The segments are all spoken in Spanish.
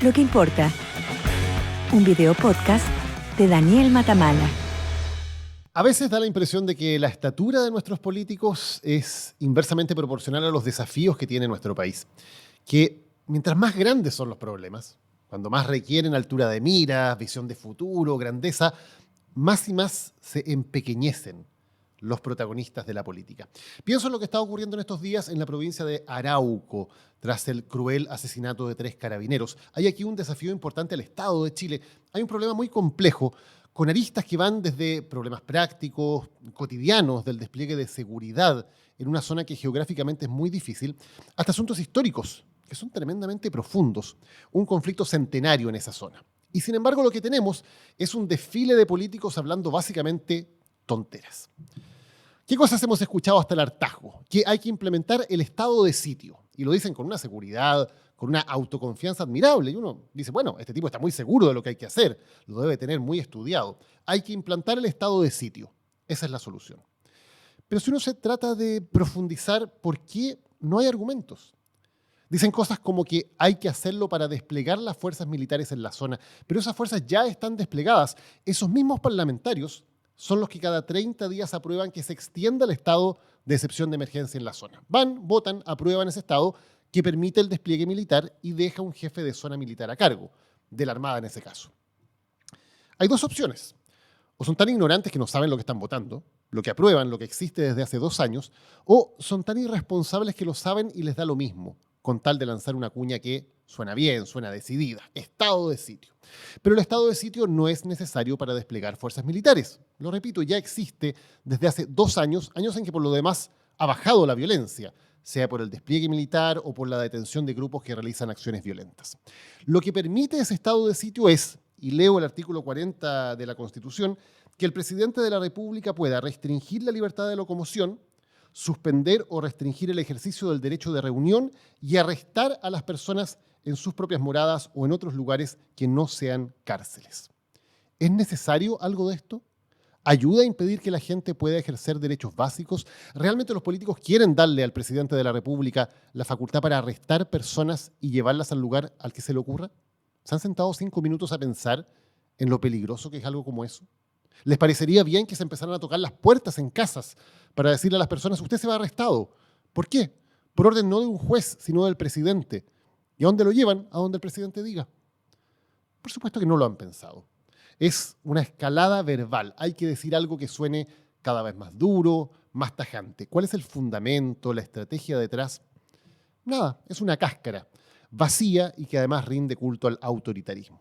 Lo que importa. Un video podcast de Daniel Matamala. A veces da la impresión de que la estatura de nuestros políticos es inversamente proporcional a los desafíos que tiene nuestro país. Que mientras más grandes son los problemas, cuando más requieren altura de miras, visión de futuro, grandeza, más y más se empequeñecen los protagonistas de la política. Pienso en lo que está ocurriendo en estos días en la provincia de Arauco, tras el cruel asesinato de 3 carabineros. Hay aquí un desafío importante al Estado de Chile. Hay un problema muy complejo, con aristas que van desde problemas prácticos, cotidianos, del despliegue de seguridad en una zona que geográficamente es muy difícil, hasta asuntos históricos, que son tremendamente profundos. Un conflicto centenario en esa zona. Y sin embargo lo que tenemos es un desfile de políticos hablando básicamente tonteras. ¿Qué cosas hemos escuchado hasta el hartazgo? Que hay que implementar el estado de sitio. Y lo dicen con una seguridad, con una autoconfianza admirable. Y uno dice, bueno, este tipo está muy seguro de lo que hay que hacer. Lo debe tener muy estudiado. Hay que implantar el estado de sitio. Esa es la solución. Pero si uno se trata de profundizar, ¿por qué no hay argumentos? Dicen cosas como que hay que hacerlo para desplegar las fuerzas militares en la zona. Pero esas fuerzas ya están desplegadas. Esos mismos parlamentarios son los que cada 30 días aprueban que se extienda el estado de excepción de emergencia en la zona. Van, votan, aprueban ese estado que permite el despliegue militar y deja un jefe de zona militar a cargo, de la Armada en ese caso. Hay dos opciones. O son tan ignorantes que no saben lo que están votando, lo que aprueban, lo que existe desde hace 2 años, o son tan irresponsables que lo saben y les da lo mismo, con tal de lanzar una cuña que suena bien, suena decidida. Estado de sitio. Pero el estado de sitio no es necesario para desplegar fuerzas militares. Lo repito, ya existe desde hace 2 años, años en que por lo demás ha bajado la violencia, sea por el despliegue militar o por la detención de grupos que realizan acciones violentas. Lo que permite ese estado de sitio es, y leo el artículo 40 de la Constitución, que el presidente de la República pueda restringir la libertad de locomoción, suspender o restringir el ejercicio del derecho de reunión y arrestar a las personas en sus propias moradas o en otros lugares que no sean cárceles. ¿Es necesario algo de esto? ¿Ayuda a impedir que la gente pueda ejercer derechos básicos? ¿Realmente los políticos quieren darle al presidente de la República la facultad para arrestar personas y llevarlas al lugar al que se le ocurra? ¿Se han sentado 5 minutos a pensar en lo peligroso que es algo como eso? ¿Les parecería bien que se empezaran a tocar las puertas en casas para decirle a las personas, usted se va arrestado? ¿Por qué? Por orden no de un juez, sino del presidente. ¿Y a dónde lo llevan? A donde el presidente diga. Por supuesto que no lo han pensado. Es una escalada verbal. Hay que decir algo que suene cada vez más duro, más tajante. ¿Cuál es el fundamento, la estrategia detrás? Nada, es una cáscara vacía y que además rinde culto al autoritarismo.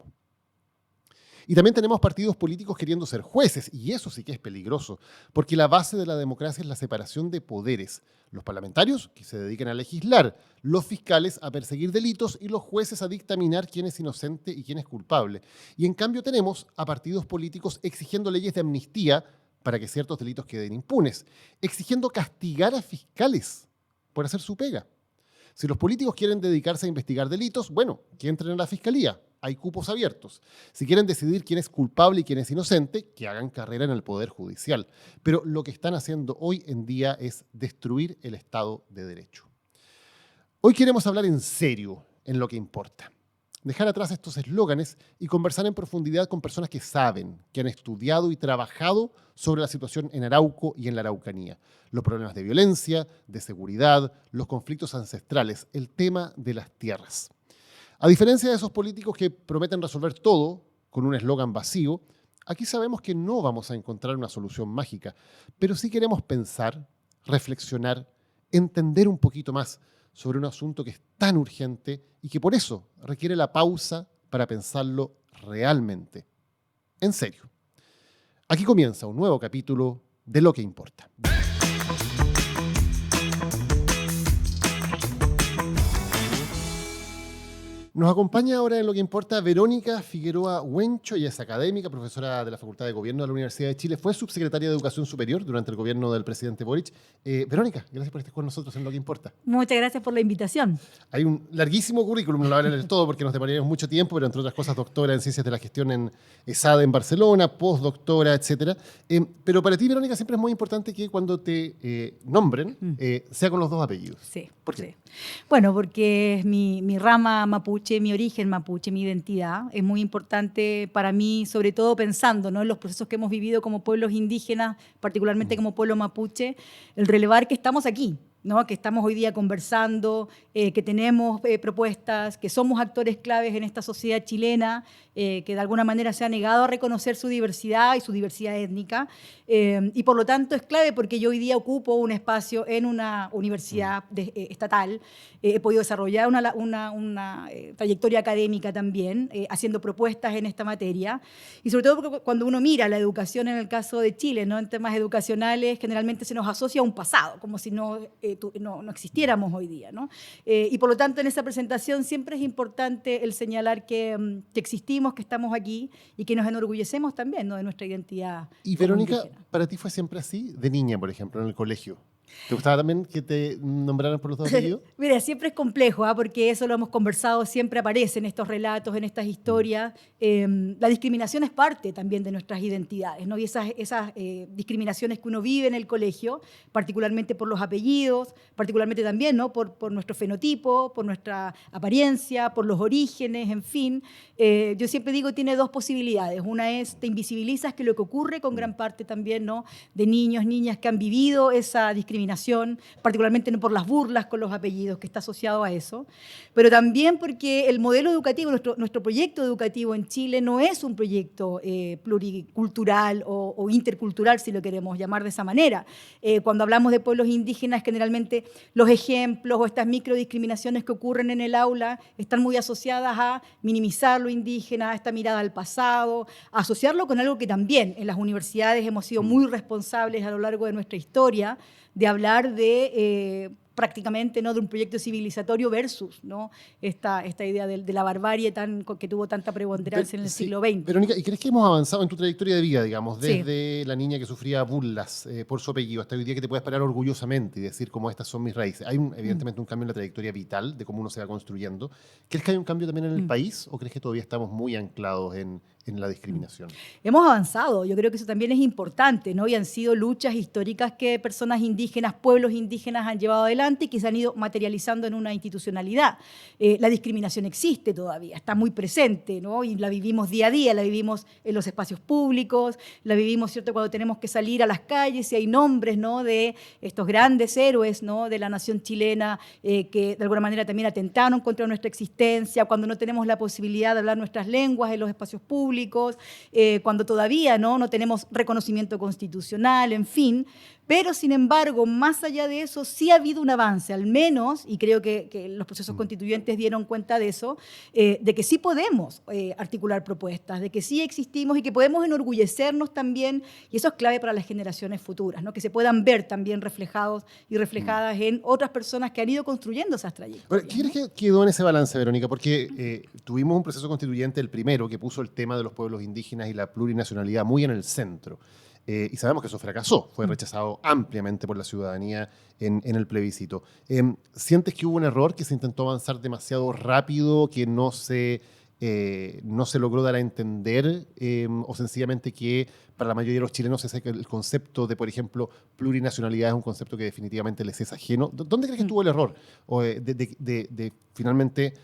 Y también tenemos partidos políticos queriendo ser jueces, y eso sí que es peligroso, porque la base de la democracia es la separación de poderes. Los parlamentarios, que se dedican a legislar, los fiscales a perseguir delitos y los jueces a dictaminar quién es inocente y quién es culpable. Y en cambio tenemos a partidos políticos exigiendo leyes de amnistía para que ciertos delitos queden impunes, exigiendo castigar a fiscales por hacer su pega. Si los políticos quieren dedicarse a investigar delitos, bueno, que entren a la fiscalía. Hay cupos abiertos. Si quieren decidir quién es culpable y quién es inocente, que hagan carrera en el Poder Judicial. Pero lo que están haciendo hoy en día es destruir el Estado de Derecho. Hoy queremos hablar en serio en lo que importa. Dejar atrás estos eslóganes y conversar en profundidad con personas que saben, que han estudiado y trabajado sobre la situación en Arauco y en la Araucanía. Los problemas de violencia, de seguridad, los conflictos ancestrales, el tema de las tierras. A diferencia de esos políticos que prometen resolver todo con un eslogan vacío, aquí sabemos que no vamos a encontrar una solución mágica, pero sí queremos pensar, reflexionar, entender un poquito más sobre un asunto que es tan urgente y que por eso requiere la pausa para pensarlo realmente, en serio. Aquí comienza un nuevo capítulo de Lo que importa. Nos acompaña ahora en Lo que importa Verónica Figueroa Huencho. Ella es académica, profesora de la Facultad de Gobierno de la Universidad de Chile. Fue subsecretaria de Educación Superior durante el gobierno del presidente Boric. Verónica, gracias por estar con nosotros en Lo que importa. Muchas gracias por la invitación. Hay un larguísimo currículum, no lo voy a leer todo porque nos demoraríamos mucho tiempo, pero entre otras cosas doctora en Ciencias de la Gestión en ESADE en Barcelona, postdoctora, etc. Pero para ti, Verónica, siempre es muy importante que cuando te nombren sea con los 2 apellidos. Sí. ¿Por qué? Sí. Bueno, porque es mi rama mapuche mapuche, mi origen mapuche, mi identidad. Es muy importante para mí, sobre todo pensando, ¿no?, en los procesos que hemos vivido como pueblos indígenas, particularmente como pueblo mapuche, el relevar que estamos aquí, ¿no?, que estamos hoy día conversando, que tenemos propuestas, que somos actores claves en esta sociedad chilena, que de alguna manera se ha negado a reconocer su diversidad y su diversidad étnica, y por lo tanto es clave porque yo hoy día ocupo un espacio en una universidad estatal, he podido desarrollar una trayectoria académica también, haciendo propuestas en esta materia, y sobre todo porque cuando uno mira la educación en el caso de Chile, ¿no?, en temas educacionales, generalmente se nos asocia a un pasado, como si no existiéramos hoy día, ¿no? Y por lo tanto en esa presentación siempre es importante el señalar que existimos, que estamos aquí y que nos enorgullecemos también, ¿no?, de nuestra identidad. Y Verónica, ¿para ti fue siempre así? De niña, por ejemplo, en el colegio. ¿Te gustaba también que te nombraran por los dos apellidos? Mira, siempre es complejo, porque eso lo hemos conversado, siempre aparece en estos relatos, en estas historias. La discriminación es parte también de nuestras identidades, ¿no? Y esas discriminaciones que uno vive en el colegio, particularmente por los apellidos, particularmente también, ¿no?, por nuestro fenotipo, por nuestra apariencia, por los orígenes, en fin. Yo siempre digo, tiene dos posibilidades. Una es, te invisibilizas, que es lo que ocurre con gran parte también, ¿no?, de niños, niñas que han vivido esa discriminación, particularmente no por las burlas con los apellidos, que está asociado a eso, pero también porque el modelo educativo, nuestro proyecto educativo en Chile no es un proyecto pluricultural o intercultural, si lo queremos llamar de esa manera. Cuando hablamos de pueblos indígenas, generalmente los ejemplos o estas microdiscriminaciones que ocurren en el aula están muy asociadas a minimizar lo indígena, a esta mirada al pasado, a asociarlo con algo que también en las universidades hemos sido muy responsables a lo largo de nuestra historia, de hablar de prácticamente, ¿no?, de un proyecto civilizatorio versus, ¿no?, esta idea de la barbarie que tuvo tanta preponderancia en el siglo XX. Verónica, ¿y crees que hemos avanzado en tu trayectoria de vida, digamos, desde Sí. la niña que sufría burlas por su apellido hasta hoy día que te puedes parar orgullosamente y decir como estas son mis raíces? Hay evidentemente un cambio en la trayectoria vital de cómo uno se va construyendo. ¿Crees que hay un cambio también en el país o crees que todavía estamos muy anclados en la discriminación? Hemos avanzado, yo creo que eso también es importante, ¿no? Y han sido luchas históricas que personas indígenas, pueblos indígenas han llevado adelante y que se han ido materializando en una institucionalidad. La discriminación existe todavía, está muy presente, ¿no? Y la vivimos día a día, la vivimos en los espacios públicos, la vivimos, ¿cierto?, cuando tenemos que salir a las calles y hay nombres, ¿no?, de estos grandes héroes, ¿no?, de la nación chilena que de alguna manera también atentaron contra nuestra existencia, cuando no tenemos la posibilidad de hablar nuestras lenguas en los espacios públicos, cuando todavía no tenemos reconocimiento constitucional, en fin. Pero, sin embargo, más allá de eso, sí ha habido un avance, al menos, y creo que los procesos constituyentes dieron cuenta de eso, de que sí podemos articular propuestas, de que sí existimos y que podemos enorgullecernos también, y eso es clave para las generaciones futuras, ¿no?, que se puedan ver también reflejados y reflejadas en otras personas que han ido construyendo esas trayectorias. ¿Qué crees que quedó en ese balance, Verónica? Porque tuvimos un proceso constituyente, el primero, que puso el tema de los pueblos indígenas y la plurinacionalidad muy en el centro. Y sabemos que eso fracasó, fue rechazado ampliamente por la ciudadanía en el plebiscito. ¿Sientes que hubo un error, que se intentó avanzar demasiado rápido, que no se logró dar a entender, o sencillamente que para la mayoría de los chilenos el concepto de, por ejemplo, plurinacionalidad es un concepto que definitivamente les es ajeno? ¿Dónde crees que estuvo el error de finalmente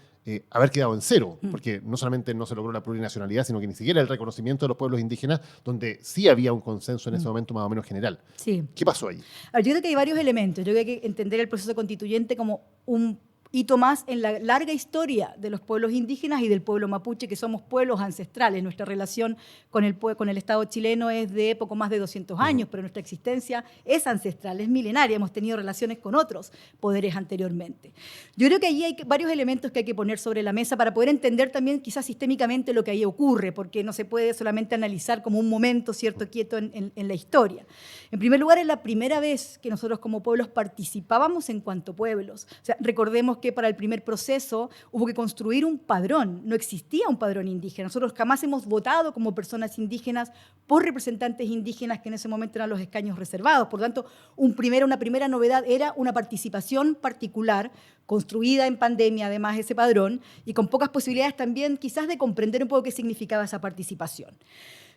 haber quedado en cero? Porque no solamente no se logró la plurinacionalidad, sino que ni siquiera el reconocimiento de los pueblos indígenas, donde sí había un consenso en ese momento más o menos general. Sí. ¿Qué pasó ahí? A ver, yo creo que hay varios elementos. Yo creo que hay que entender el proceso constituyente como un hito más en la larga historia de los pueblos indígenas y del pueblo mapuche, que somos pueblos ancestrales. Nuestra relación con el Estado chileno es de poco más de 200 años, pero nuestra existencia es ancestral, es milenaria. Hemos tenido relaciones con otros poderes anteriormente. Yo creo que allí hay varios elementos que hay que poner sobre la mesa para poder entender también quizás sistémicamente lo que ahí ocurre, porque no se puede solamente analizar como un momento, ¿cierto?, quieto en la historia. En primer lugar, es la primera vez que nosotros como pueblos participábamos en cuanto pueblos. O sea, recordemos que para el primer proceso hubo que construir un padrón, no existía un padrón indígena. Nosotros jamás hemos votado como personas indígenas por representantes indígenas que en ese momento eran los escaños reservados. Por lo tanto, una primera novedad era una participación particular, construida en pandemia además ese padrón, y con pocas posibilidades también quizás de comprender un poco qué significaba esa participación.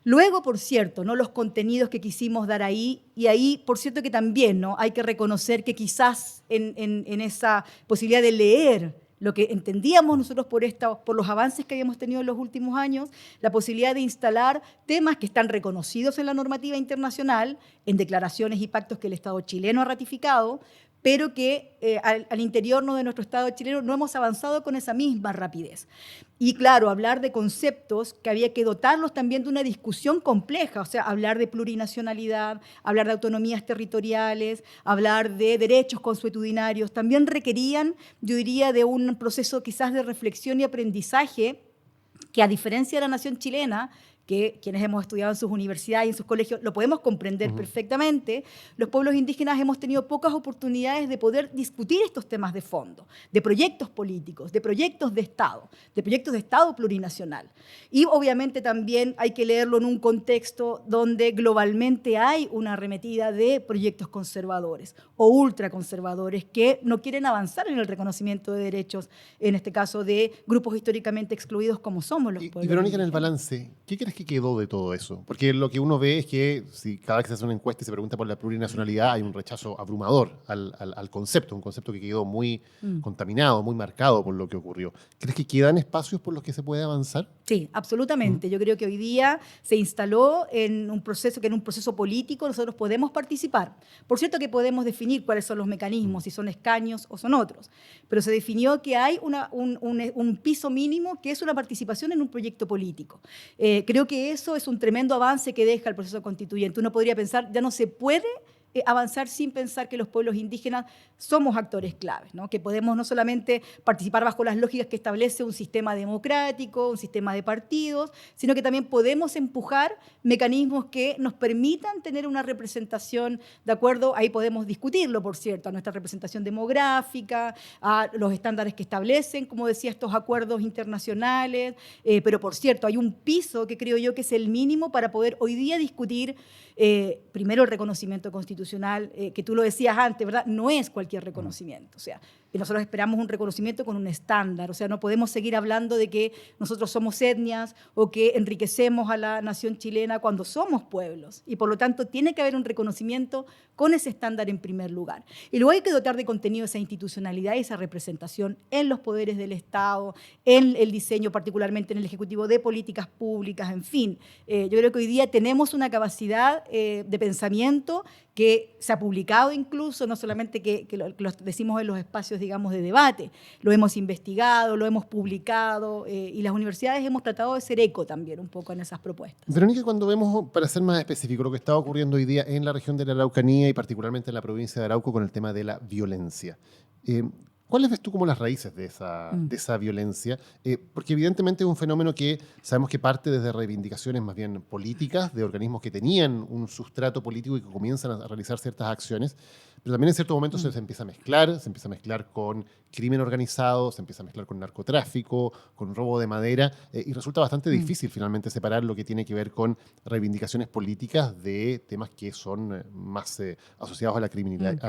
Luego, por cierto, ¿no?, los contenidos que quisimos dar ahí, y ahí, por cierto, que también, ¿no?, hay que reconocer que quizás en esa posibilidad de leer lo que entendíamos nosotros por los avances que habíamos tenido en los últimos años, la posibilidad de instalar temas que están reconocidos en la normativa internacional, en declaraciones y pactos que el Estado chileno ha ratificado, pero que al interior de nuestro Estado chileno no hemos avanzado con esa misma rapidez. Y claro, hablar de conceptos que había que dotarlos también de una discusión compleja, o sea, hablar de plurinacionalidad, hablar de autonomías territoriales, hablar de derechos consuetudinarios, también requerían, yo diría, de un proceso quizás de reflexión y aprendizaje que, a diferencia de la nación chilena, que quienes hemos estudiado en sus universidades y en sus colegios lo podemos comprender perfectamente, los pueblos indígenas hemos tenido pocas oportunidades de poder discutir estos temas de fondo, de proyectos políticos, de proyectos de Estado plurinacional. Y obviamente también hay que leerlo en un contexto donde globalmente hay una arremetida de proyectos conservadores o ultraconservadores que no quieren avanzar en el reconocimiento de derechos, en este caso de grupos históricamente excluidos como somos los pueblos. Y Verónica, en el indígenas. balance, ¿qué crees que quedó de todo eso? Porque lo que uno ve es que si cada vez que se hace una encuesta y se pregunta por la plurinacionalidad, hay un rechazo abrumador al concepto, un concepto que quedó muy contaminado, muy marcado por lo que ocurrió. ¿Crees que quedan espacios por los que se puede avanzar? Sí, absolutamente. Yo creo que hoy día se instaló en un proceso político nosotros podemos participar. Por cierto que podemos definir cuáles son los mecanismos, si son escaños o son otros, pero se definió que hay un piso mínimo que es una participación en un proyecto político. Creo que eso es un tremendo avance que deja el proceso constituyente. Uno podría pensar, ya no se puede avanzar sin pensar que los pueblos indígenas somos actores claves, ¿no? Que podemos no solamente participar bajo las lógicas que establece un sistema democrático, un sistema de partidos, sino que también podemos empujar mecanismos que nos permitan tener una representación, de acuerdo, ahí podemos discutirlo, por cierto, a nuestra representación demográfica, a los estándares que establecen, como decía, estos acuerdos internacionales, pero por cierto, hay un piso que creo yo que es el mínimo para poder hoy día discutir primero el reconocimiento constitucional, que tú lo decías antes, ¿verdad? No es cualquier reconocimiento. O sea, nosotros esperamos un reconocimiento con un estándar. O sea, no podemos seguir hablando de que nosotros somos etnias o que enriquecemos a la nación chilena cuando somos pueblos. Y por lo tanto, tiene que haber un reconocimiento con ese estándar en primer lugar. Y luego hay que dotar de contenido esa institucionalidad y esa representación en los poderes del Estado, en el diseño, particularmente en el Ejecutivo, de políticas públicas, en fin. Yo creo que hoy día tenemos una capacidad de pensamiento que se ha publicado incluso, no solamente que lo decimos en los espacios, digamos, de debate, lo hemos investigado, lo hemos publicado y las universidades hemos tratado de ser eco también un poco en esas propuestas. Verónica, cuando vemos, para ser más específico, lo que está ocurriendo hoy día en la región de la Araucanía y particularmente en la provincia de Arauco con el tema de la violencia, ¿cuáles ves tú como las raíces de esa violencia? Porque evidentemente es un fenómeno que sabemos que parte desde reivindicaciones más bien políticas, de organismos que tenían un sustrato político y que comienzan a realizar ciertas acciones, pero también en ciertos momentos se empieza a mezclar con crimen organizado, se empieza a mezclar con narcotráfico, con robo de madera, y resulta bastante difícil finalmente separar lo que tiene que ver con reivindicaciones políticas de temas que son más asociados a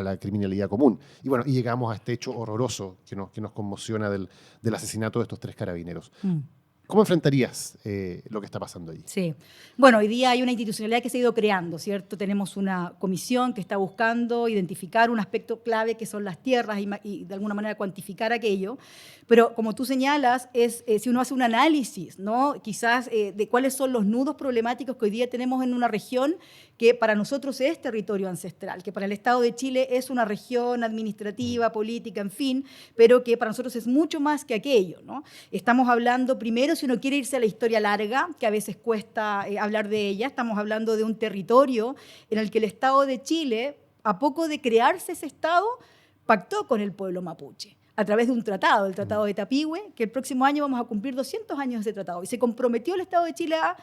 la criminalidad común. Y bueno, y llegamos a este hecho horroroso que nos conmociona del asesinato de estos 3 carabineros. ¿Cómo enfrentarías lo que está pasando allí? Sí. Bueno, hoy día hay una institucionalidad que se ha ido creando, ¿cierto? Tenemos una comisión que está buscando identificar un aspecto clave que son las tierras y de alguna manera cuantificar aquello. Pero como tú señalas, si uno hace un análisis, ¿no? Quizás de cuáles son los nudos problemáticos que hoy día tenemos en una región que para nosotros es territorio ancestral, que para el Estado de Chile es una región administrativa, política, en fin, pero que para nosotros es mucho más que aquello, ¿no? Estamos hablando primero, si uno quiere irse a la historia larga, que a veces cuesta hablar de ella, estamos hablando de un territorio en el que el Estado de Chile, a poco de crearse ese Estado, pactó con el pueblo mapuche a través de un tratado, el Tratado de Tapigüe, que el próximo año vamos a cumplir 200 años de ese tratado, y se comprometió el Estado de Chile a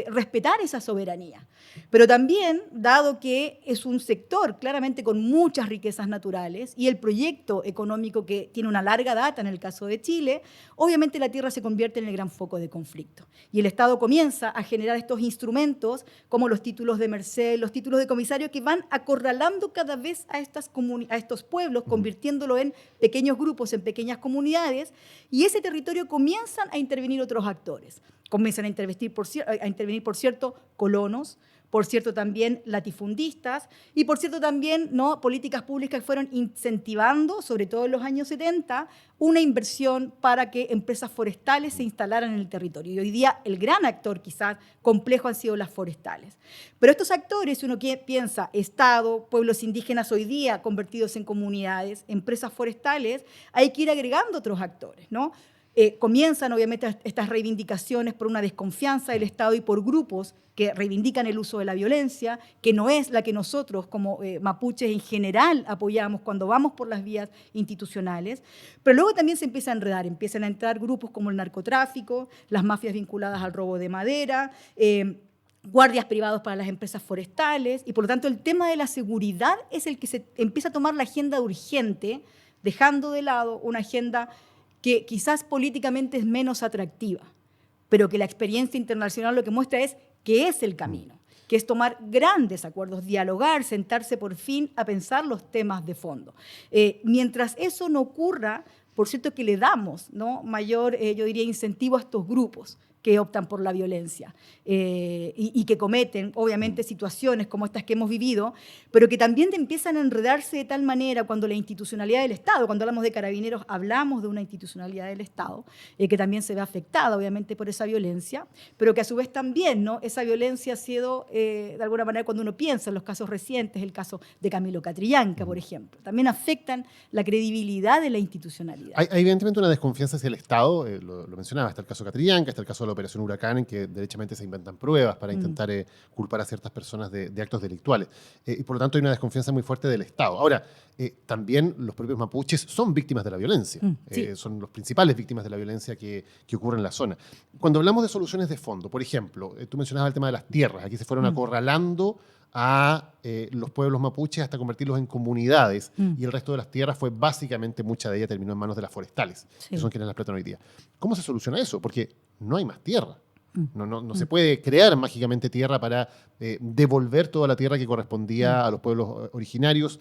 respetar esa soberanía. Pero también, dado que es un sector claramente con muchas riquezas naturales y el proyecto económico que tiene una larga data en el caso de Chile, obviamente la tierra se convierte en el gran foco de conflicto. Y el Estado comienza a generar estos instrumentos como los títulos de merced, los títulos de comisario, que van acorralando cada vez a estos pueblos, convirtiéndolo en pequeños grupos, en pequeñas comunidades, y ese territorio comienzan a intervenir otros actores. Comienzan a intervenir, por cierto, colonos, por cierto también latifundistas y por cierto también, ¿no?, políticas públicas que fueron incentivando, sobre todo en los años 70, una inversión para que empresas forestales se instalaran en el territorio. Y hoy día el gran actor quizás complejo han sido las forestales. Pero estos actores, si uno piensa Estado, pueblos indígenas hoy día convertidos en comunidades, empresas forestales, hay que ir agregando otros actores, ¿no? Comienzan obviamente estas reivindicaciones por una desconfianza del Estado y por grupos que reivindican el uso de la violencia, que no es la que nosotros como mapuches en general apoyamos cuando vamos por las vías institucionales, pero luego también se empieza a enredar, empiezan a entrar grupos como el narcotráfico, las mafias vinculadas al robo de madera, guardias privados para las empresas forestales, y por lo tanto el tema de la seguridad es el que se empieza a tomar la agenda urgente, dejando de lado una agenda que quizás políticamente es menos atractiva, pero que la experiencia internacional lo que muestra es que es el camino, que es tomar grandes acuerdos, dialogar, sentarse por fin a pensar los temas de fondo. Mientras eso no ocurra, por cierto que le damos, ¿no?, mayor, yo diría, incentivo a estos grupos que optan por la violencia y que cometen, obviamente, situaciones como estas que hemos vivido, pero que también empiezan a enredarse de tal manera cuando la institucionalidad del Estado, cuando hablamos de carabineros, hablamos de una institucionalidad del Estado, que también se ve afectada, obviamente, por esa violencia, pero que a su vez también, ¿no?, esa violencia ha sido, de alguna manera, cuando uno piensa en los casos recientes, el caso de Camilo Catrillanca, por ejemplo, también afectan la credibilidad de la institucionalidad. Hay evidentemente una desconfianza hacia el Estado, lo mencionaba, está el caso Catrillanca, está el caso de la Operación Huracán, en que derechamente se inventan pruebas para intentar culpar a ciertas personas de actos delictuales. Y por lo tanto hay una desconfianza muy fuerte del Estado. Ahora, también los propios mapuches son víctimas de la violencia. Sí. Son los principales víctimas de la violencia que ocurre en la zona. Cuando hablamos de soluciones de fondo, por ejemplo, tú mencionabas el tema de las tierras. Aquí se fueron acorralando a los pueblos mapuches hasta convertirlos en comunidades y el resto de las tierras fue básicamente, mucha de ella terminó en manos de las forestales, que son quienes las explotan hoy día. ¿Cómo se soluciona eso? Porque no hay más tierra. No se puede crear mágicamente tierra para devolver toda la tierra que correspondía a los pueblos originarios,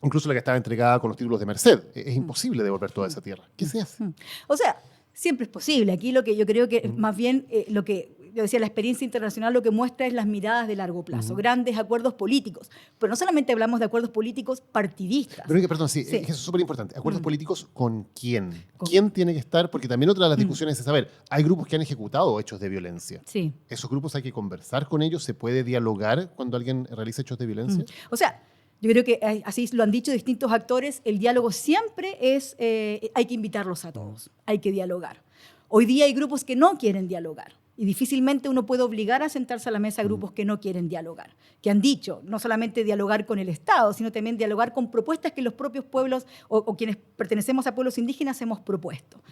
incluso la que estaba entregada con los títulos de merced. Es imposible devolver toda esa tierra. ¿Qué se hace? O sea, siempre es posible. Aquí lo que yo creo que más bien lo que yo decía, la experiencia internacional lo que muestra es las miradas de largo plazo, grandes acuerdos políticos. Pero no solamente hablamos de acuerdos políticos partidistas. Pero, perdón, sí, eso es súper importante. ¿Acuerdos políticos con quién? ¿Quién tiene que estar? Porque también otra de las discusiones es saber, hay grupos que han ejecutado hechos de violencia. Sí. ¿Esos grupos hay que conversar con ellos? ¿Se puede dialogar cuando alguien realiza hechos de violencia? O sea, yo creo que así lo han dicho distintos actores, el diálogo siempre es, hay que invitarlos a todos, hay que dialogar. Hoy día hay grupos que no quieren dialogar. Y difícilmente uno puede obligar a sentarse a la mesa a grupos que no quieren dialogar, que han dicho no solamente dialogar con el Estado, sino también dialogar con propuestas que los propios pueblos o quienes pertenecemos a pueblos indígenas hemos propuesto.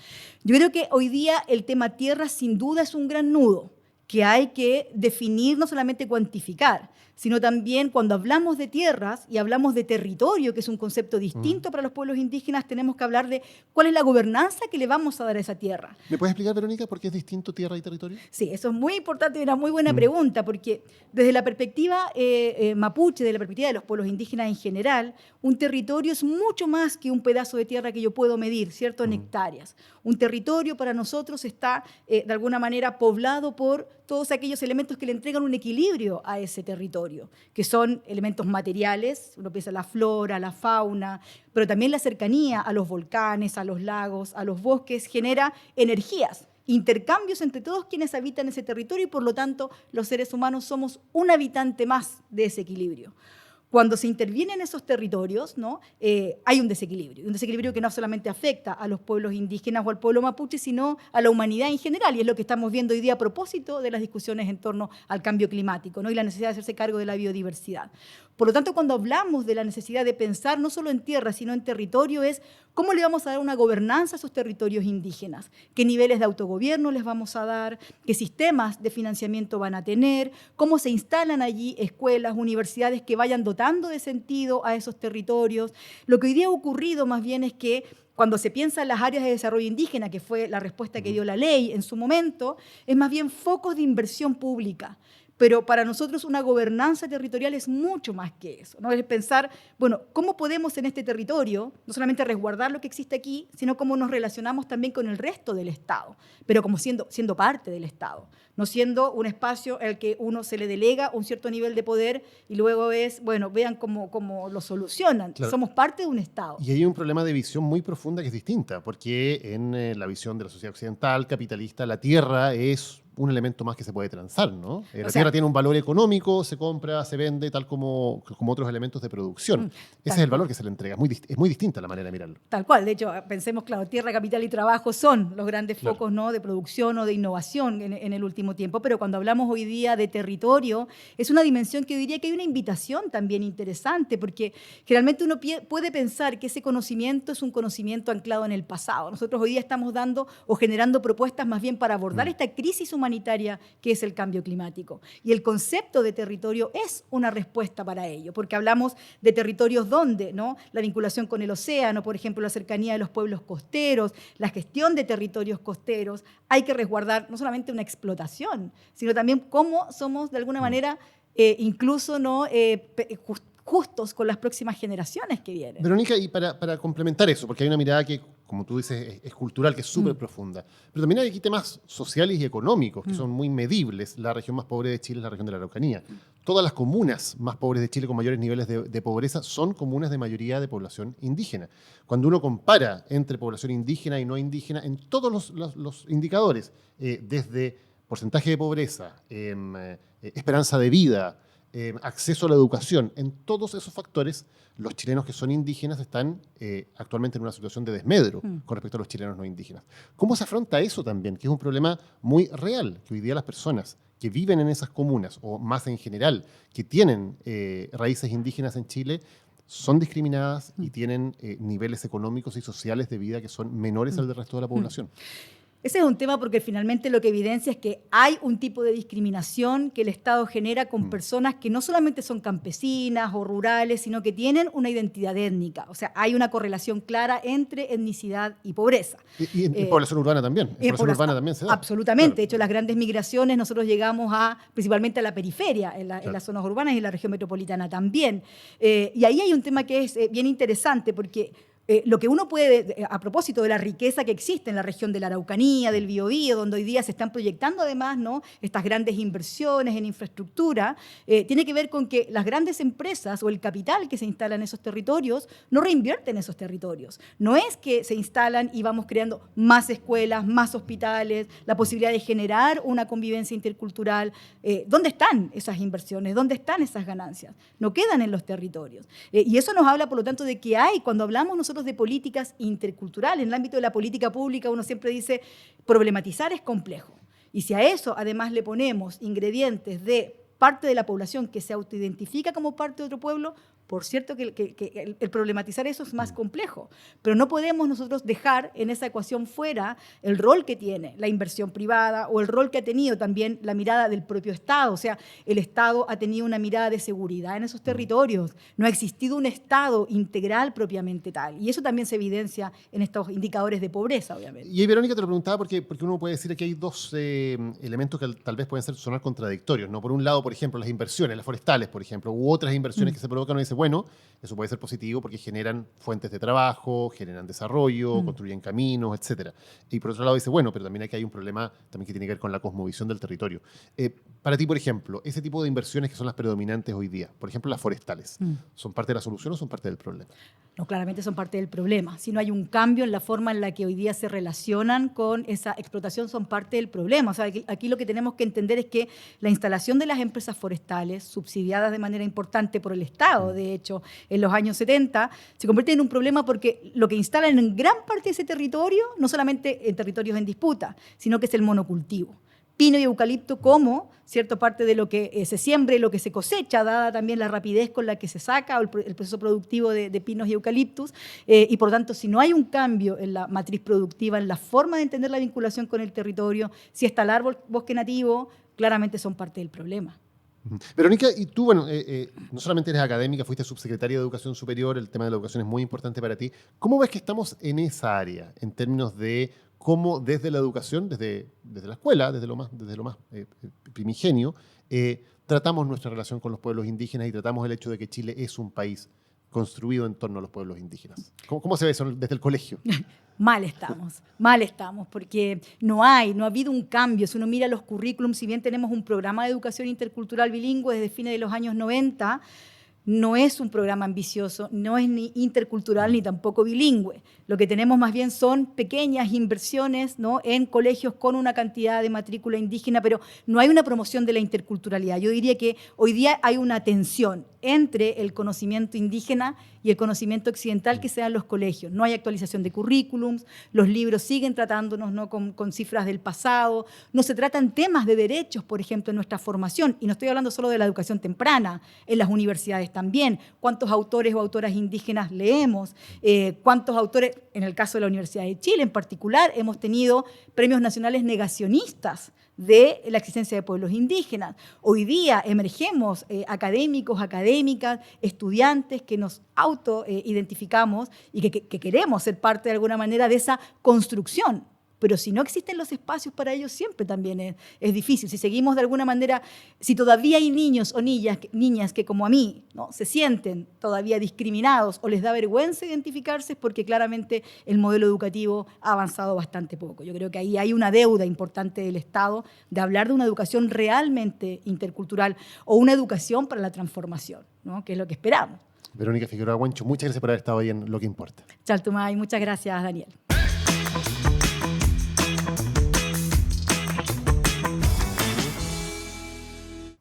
Yo creo que hoy día el tema tierra sin duda es un gran nudo que hay que definir, no solamente cuantificar, sino también cuando hablamos de tierras y hablamos de territorio, que es un concepto distinto para los pueblos indígenas, tenemos que hablar de cuál es la gobernanza que le vamos a dar a esa tierra. ¿Me puedes explicar, Verónica, por qué es distinto tierra y territorio? Sí, eso es muy importante y una muy buena pregunta, porque desde la perspectiva mapuche, desde la perspectiva de los pueblos indígenas en general, un territorio es mucho más que un pedazo de tierra que yo puedo medir, ¿cierto?, en hectáreas. Un territorio para nosotros está, de alguna manera, poblado por todos aquellos elementos que le entregan un equilibrio a ese territorio, que son elementos materiales, uno piensa en la flora, la fauna, pero también la cercanía a los volcanes, a los lagos, a los bosques, genera energías, intercambios entre todos quienes habitan ese territorio y por lo tanto los seres humanos somos un habitante más de ese equilibrio. Cuando se interviene en esos territorios, ¿no?, hay un desequilibrio que no solamente afecta a los pueblos indígenas o al pueblo mapuche, sino a la humanidad en general, y es lo que estamos viendo hoy día a propósito de las discusiones en torno al cambio climático, ¿no?, y la necesidad de hacerse cargo de la biodiversidad. Por lo tanto, cuando hablamos de la necesidad de pensar no solo en tierra, sino en territorio, es cómo le vamos a dar una gobernanza a esos territorios indígenas, qué niveles de autogobierno les vamos a dar, qué sistemas de financiamiento van a tener, cómo se instalan allí escuelas, universidades que vayan dotando de sentido a esos territorios. Lo que hoy día ha ocurrido más bien es que cuando se piensa en las áreas de desarrollo indígena, que fue la respuesta que dio la ley en su momento, es más bien focos de inversión pública, Pero para nosotros una gobernanza territorial es mucho más que eso, ¿no? Es pensar, bueno, ¿cómo podemos en este territorio no solamente resguardar lo que existe aquí, sino cómo nos relacionamos también con el resto del Estado, pero como siendo parte del Estado, no siendo un espacio al que uno se le delega un cierto nivel de poder y luego es, bueno, vean cómo lo solucionan. Claro. Somos parte de un Estado. Y hay un problema de visión muy profunda que es distinta, porque en la visión de la sociedad occidental, capitalista, la tierra es un elemento más que se puede transar, ¿no? La tierra tiene un valor económico, se compra, se vende, tal como otros elementos de producción. Ese es el valor que se le entrega. Es muy distinta la manera de mirarlo. Tal cual. De hecho, pensemos, claro, tierra, capital y trabajo son los grandes focos, ¿no?, de producción o de innovación en el último tiempo. Pero cuando hablamos hoy día de territorio, es una dimensión que yo diría que hay una invitación también interesante, porque generalmente uno puede pensar que ese conocimiento es un conocimiento anclado en el pasado. Nosotros hoy día estamos dando o generando propuestas más bien para abordar esta crisis humanitaria que es el cambio climático. Y el concepto de territorio es una respuesta para ello, porque hablamos de territorios donde, ¿no?, la vinculación con el océano, por ejemplo, la cercanía de los pueblos costeros, la gestión de territorios costeros, hay que resguardar no solamente una explotación, sino también cómo somos de alguna manera incluso no justos con las próximas generaciones que vienen. Verónica, y para complementar eso, porque hay una mirada que, como tú dices, es cultural, que es súper profunda, pero también hay aquí temas sociales y económicos que son muy medibles. La región más pobre de Chile es la región de la Araucanía. Todas las comunas más pobres de Chile con mayores niveles de pobreza son comunas de mayoría de población indígena. Cuando uno compara entre población indígena y no indígena, en todos los indicadores, desde porcentaje de pobreza, esperanza de vida, acceso a la educación, en todos esos factores, los chilenos que son indígenas están actualmente en una situación de desmedro con respecto a los chilenos no indígenas. ¿Cómo se afronta eso también? Que es un problema muy real, que hoy día las personas que viven en esas comunas, o más en general, que tienen raíces indígenas en Chile, son discriminadas y tienen niveles económicos y sociales de vida que son menores al del resto de la población. Ese es un tema porque finalmente lo que evidencia es que hay un tipo de discriminación que el Estado genera con personas que no solamente son campesinas o rurales, sino que tienen una identidad étnica. O sea, hay una correlación clara entre etnicidad y pobreza. Y en población urbana también. En población urbana también se da. Absolutamente. Claro. De hecho, las grandes migraciones, nosotros llegamos principalmente a la periferia, en las zonas urbanas y en la región metropolitana también. Y ahí hay un tema que es bien interesante porque lo que uno puede, a propósito de la riqueza que existe en la región de la Araucanía, del Biobío, donde hoy día se están proyectando además, ¿no?, estas grandes inversiones en infraestructura, tiene que ver con que las grandes empresas o el capital que se instala en esos territorios no reinvierte en esos territorios. No es que se instalan y vamos creando más escuelas, más hospitales, la posibilidad de generar una convivencia intercultural. ¿Dónde están esas inversiones? ¿Dónde están esas ganancias? No quedan en los territorios. Y eso nos habla, por lo tanto, de que hay, cuando hablamos nosotros de políticas interculturales, en el ámbito de la política pública uno siempre dice, problematizar es complejo. Y si a eso además le ponemos ingredientes de parte de la población que se autoidentifica como parte de otro pueblo, por cierto que el problematizar eso es más complejo, pero no podemos nosotros dejar en esa ecuación fuera el rol que tiene la inversión privada o el rol que ha tenido también la mirada del propio Estado. O sea, el Estado ha tenido una mirada de seguridad en esos territorios, no ha existido un Estado integral propiamente tal, y eso también se evidencia en estos indicadores de pobreza, obviamente. Y ahí, Verónica, te lo preguntaba porque uno puede decir que hay dos elementos que tal vez pueden sonar contradictorios, ¿no? Por un lado, por ejemplo, las inversiones, las forestales, por ejemplo, u otras inversiones que se provocan, uno dice, bueno, eso puede ser positivo porque generan fuentes de trabajo, generan desarrollo, construyen caminos, etc. Y por otro lado dice, bueno, pero también aquí hay un problema también que tiene que ver con la cosmovisión del territorio. Para ti, por ejemplo, ese tipo de inversiones que son las predominantes hoy día, por ejemplo, las forestales, ¿son parte de la solución o son parte del problema? No, claramente son parte del problema. Si no hay un cambio en la forma en la que hoy día se relacionan con esa explotación, son parte del problema. O sea, aquí lo que tenemos que entender es que la instalación de las empresas forestales, subsidiadas de manera importante por el Estado, de hecho, en los años 70, se convierte en un problema porque lo que instalan en gran parte de ese territorio, no solamente en territorios en disputa, sino que es el monocultivo. Pino y eucalipto como cierta parte de lo que se siembra y lo que se cosecha, dada también la rapidez con la que se saca el proceso productivo de pinos y eucaliptus. Y por lo tanto, si no hay un cambio en la matriz productiva, en la forma de entender la vinculación con el territorio, si está el árbol bosque nativo, claramente son parte del problema. Verónica, y tú, bueno, no solamente eres académica, fuiste subsecretaria de Educación Superior, el tema de la educación es muy importante para ti. ¿Cómo ves que estamos en esa área, en términos de cómo desde la educación, desde la escuela, desde lo más primigenio, tratamos nuestra relación con los pueblos indígenas y tratamos el hecho de que Chile es un país construido en torno a los pueblos indígenas. ¿Cómo se ve eso desde el colegio? Mal estamos, porque no ha habido un cambio. Si uno mira los currículums, si bien tenemos un programa de educación intercultural bilingüe desde fines de los años 90, no es un programa ambicioso, no es ni intercultural ni tampoco bilingüe. Lo que tenemos más bien son pequeñas inversiones, ¿no?, en colegios con una cantidad de matrícula indígena, pero no hay una promoción de la interculturalidad. Yo diría que hoy día hay una tensión entre el conocimiento indígena y el conocimiento occidental que se da en los colegios. No hay actualización de currículums, los libros siguen tratándonos, ¿no?, con cifras del pasado, no se tratan temas de derechos, por ejemplo, en nuestra formación, y no estoy hablando solo de la educación temprana, en las universidades también. ¿Cuántos autores o autoras indígenas leemos? ¿Cuántos autores, en el caso de la Universidad de Chile en particular, hemos tenido premios nacionales negacionistas de la existencia de pueblos indígenas? Hoy día emergemos académicos, académicas, estudiantes que nos autoidentificamos y que queremos ser parte de alguna manera de esa construcción. Pero si no existen los espacios para ellos, siempre también es difícil. Si seguimos de alguna manera, si todavía hay niños o niñas que como a mí, ¿no?, se sienten todavía discriminados o les da vergüenza identificarse, es porque claramente el modelo educativo ha avanzado bastante poco. Yo creo que ahí hay una deuda importante del Estado de hablar de una educación realmente intercultural o una educación para la transformación, ¿no?, que es lo que esperamos. Verónica Figueroa Guancho, muchas gracias por haber estado ahí en Lo que Importa. Chaltumay, muchas gracias, Daniel.